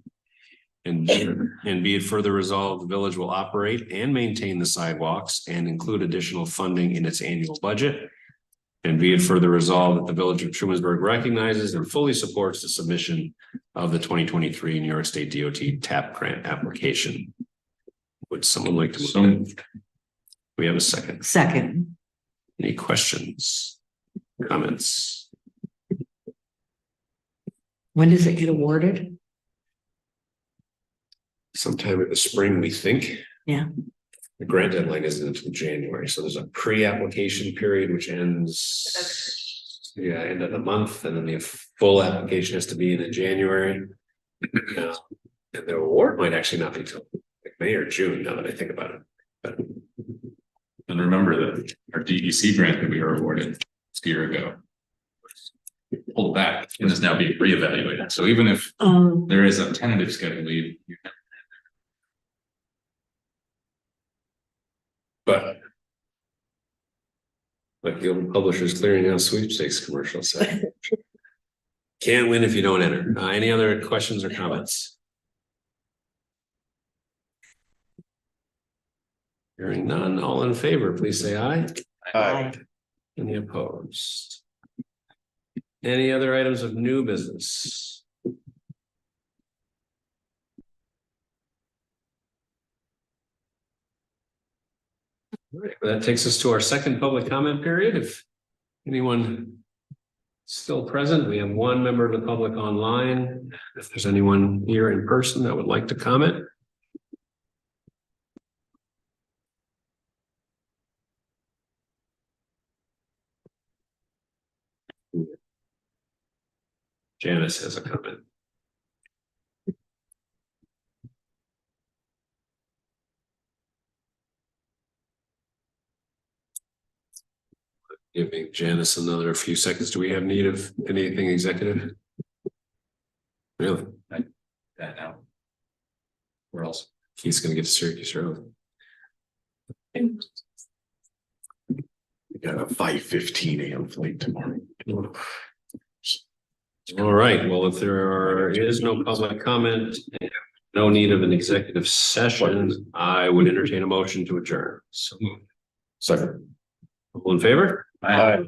And be it further resolved, the village will operate and maintain the sidewalks and include additional funding in its annual budget. And be it further resolved that the Village of Trumansburg recognizes and fully supports the submission of the 2023 New York State DOT TAP grant application. Would someone like to move it? We have a second. Second. Any questions, comments? When does it get awarded? Sometime in the spring, we think. Yeah. The grant deadline isn't until January, so there's a pre-application period which ends end of the month, and then the full application has to be in January. And the award might actually not be till like May or June, now that I think about it. But And remember that our DEC grant that we were awarded a year ago was pulled back and is now being reevaluated. So even if there is a tentative schedule, you But like the old Publishers Clearinghouse sweepstakes commercial said, can't win if you don't enter. Any other questions or comments? Hearing none, all in favor, please say aye. Aye. Any opposed? Any other items of new business? All right, well, that takes us to our second public comment period. If anyone still present, we have one member of the public online. If there's anyone here in person that would like to comment. Janice has a comment. Giving Janice another few seconds. Do we have need of anything executive? Really? that now. Where else? He's gonna get to Syracuse Road. We got a 5:15 a.m. flight tomorrow. All right, well, if there is no public comment, and no need of an executive session, I would entertain a motion to adjourn. So Second. all in favor? Aye.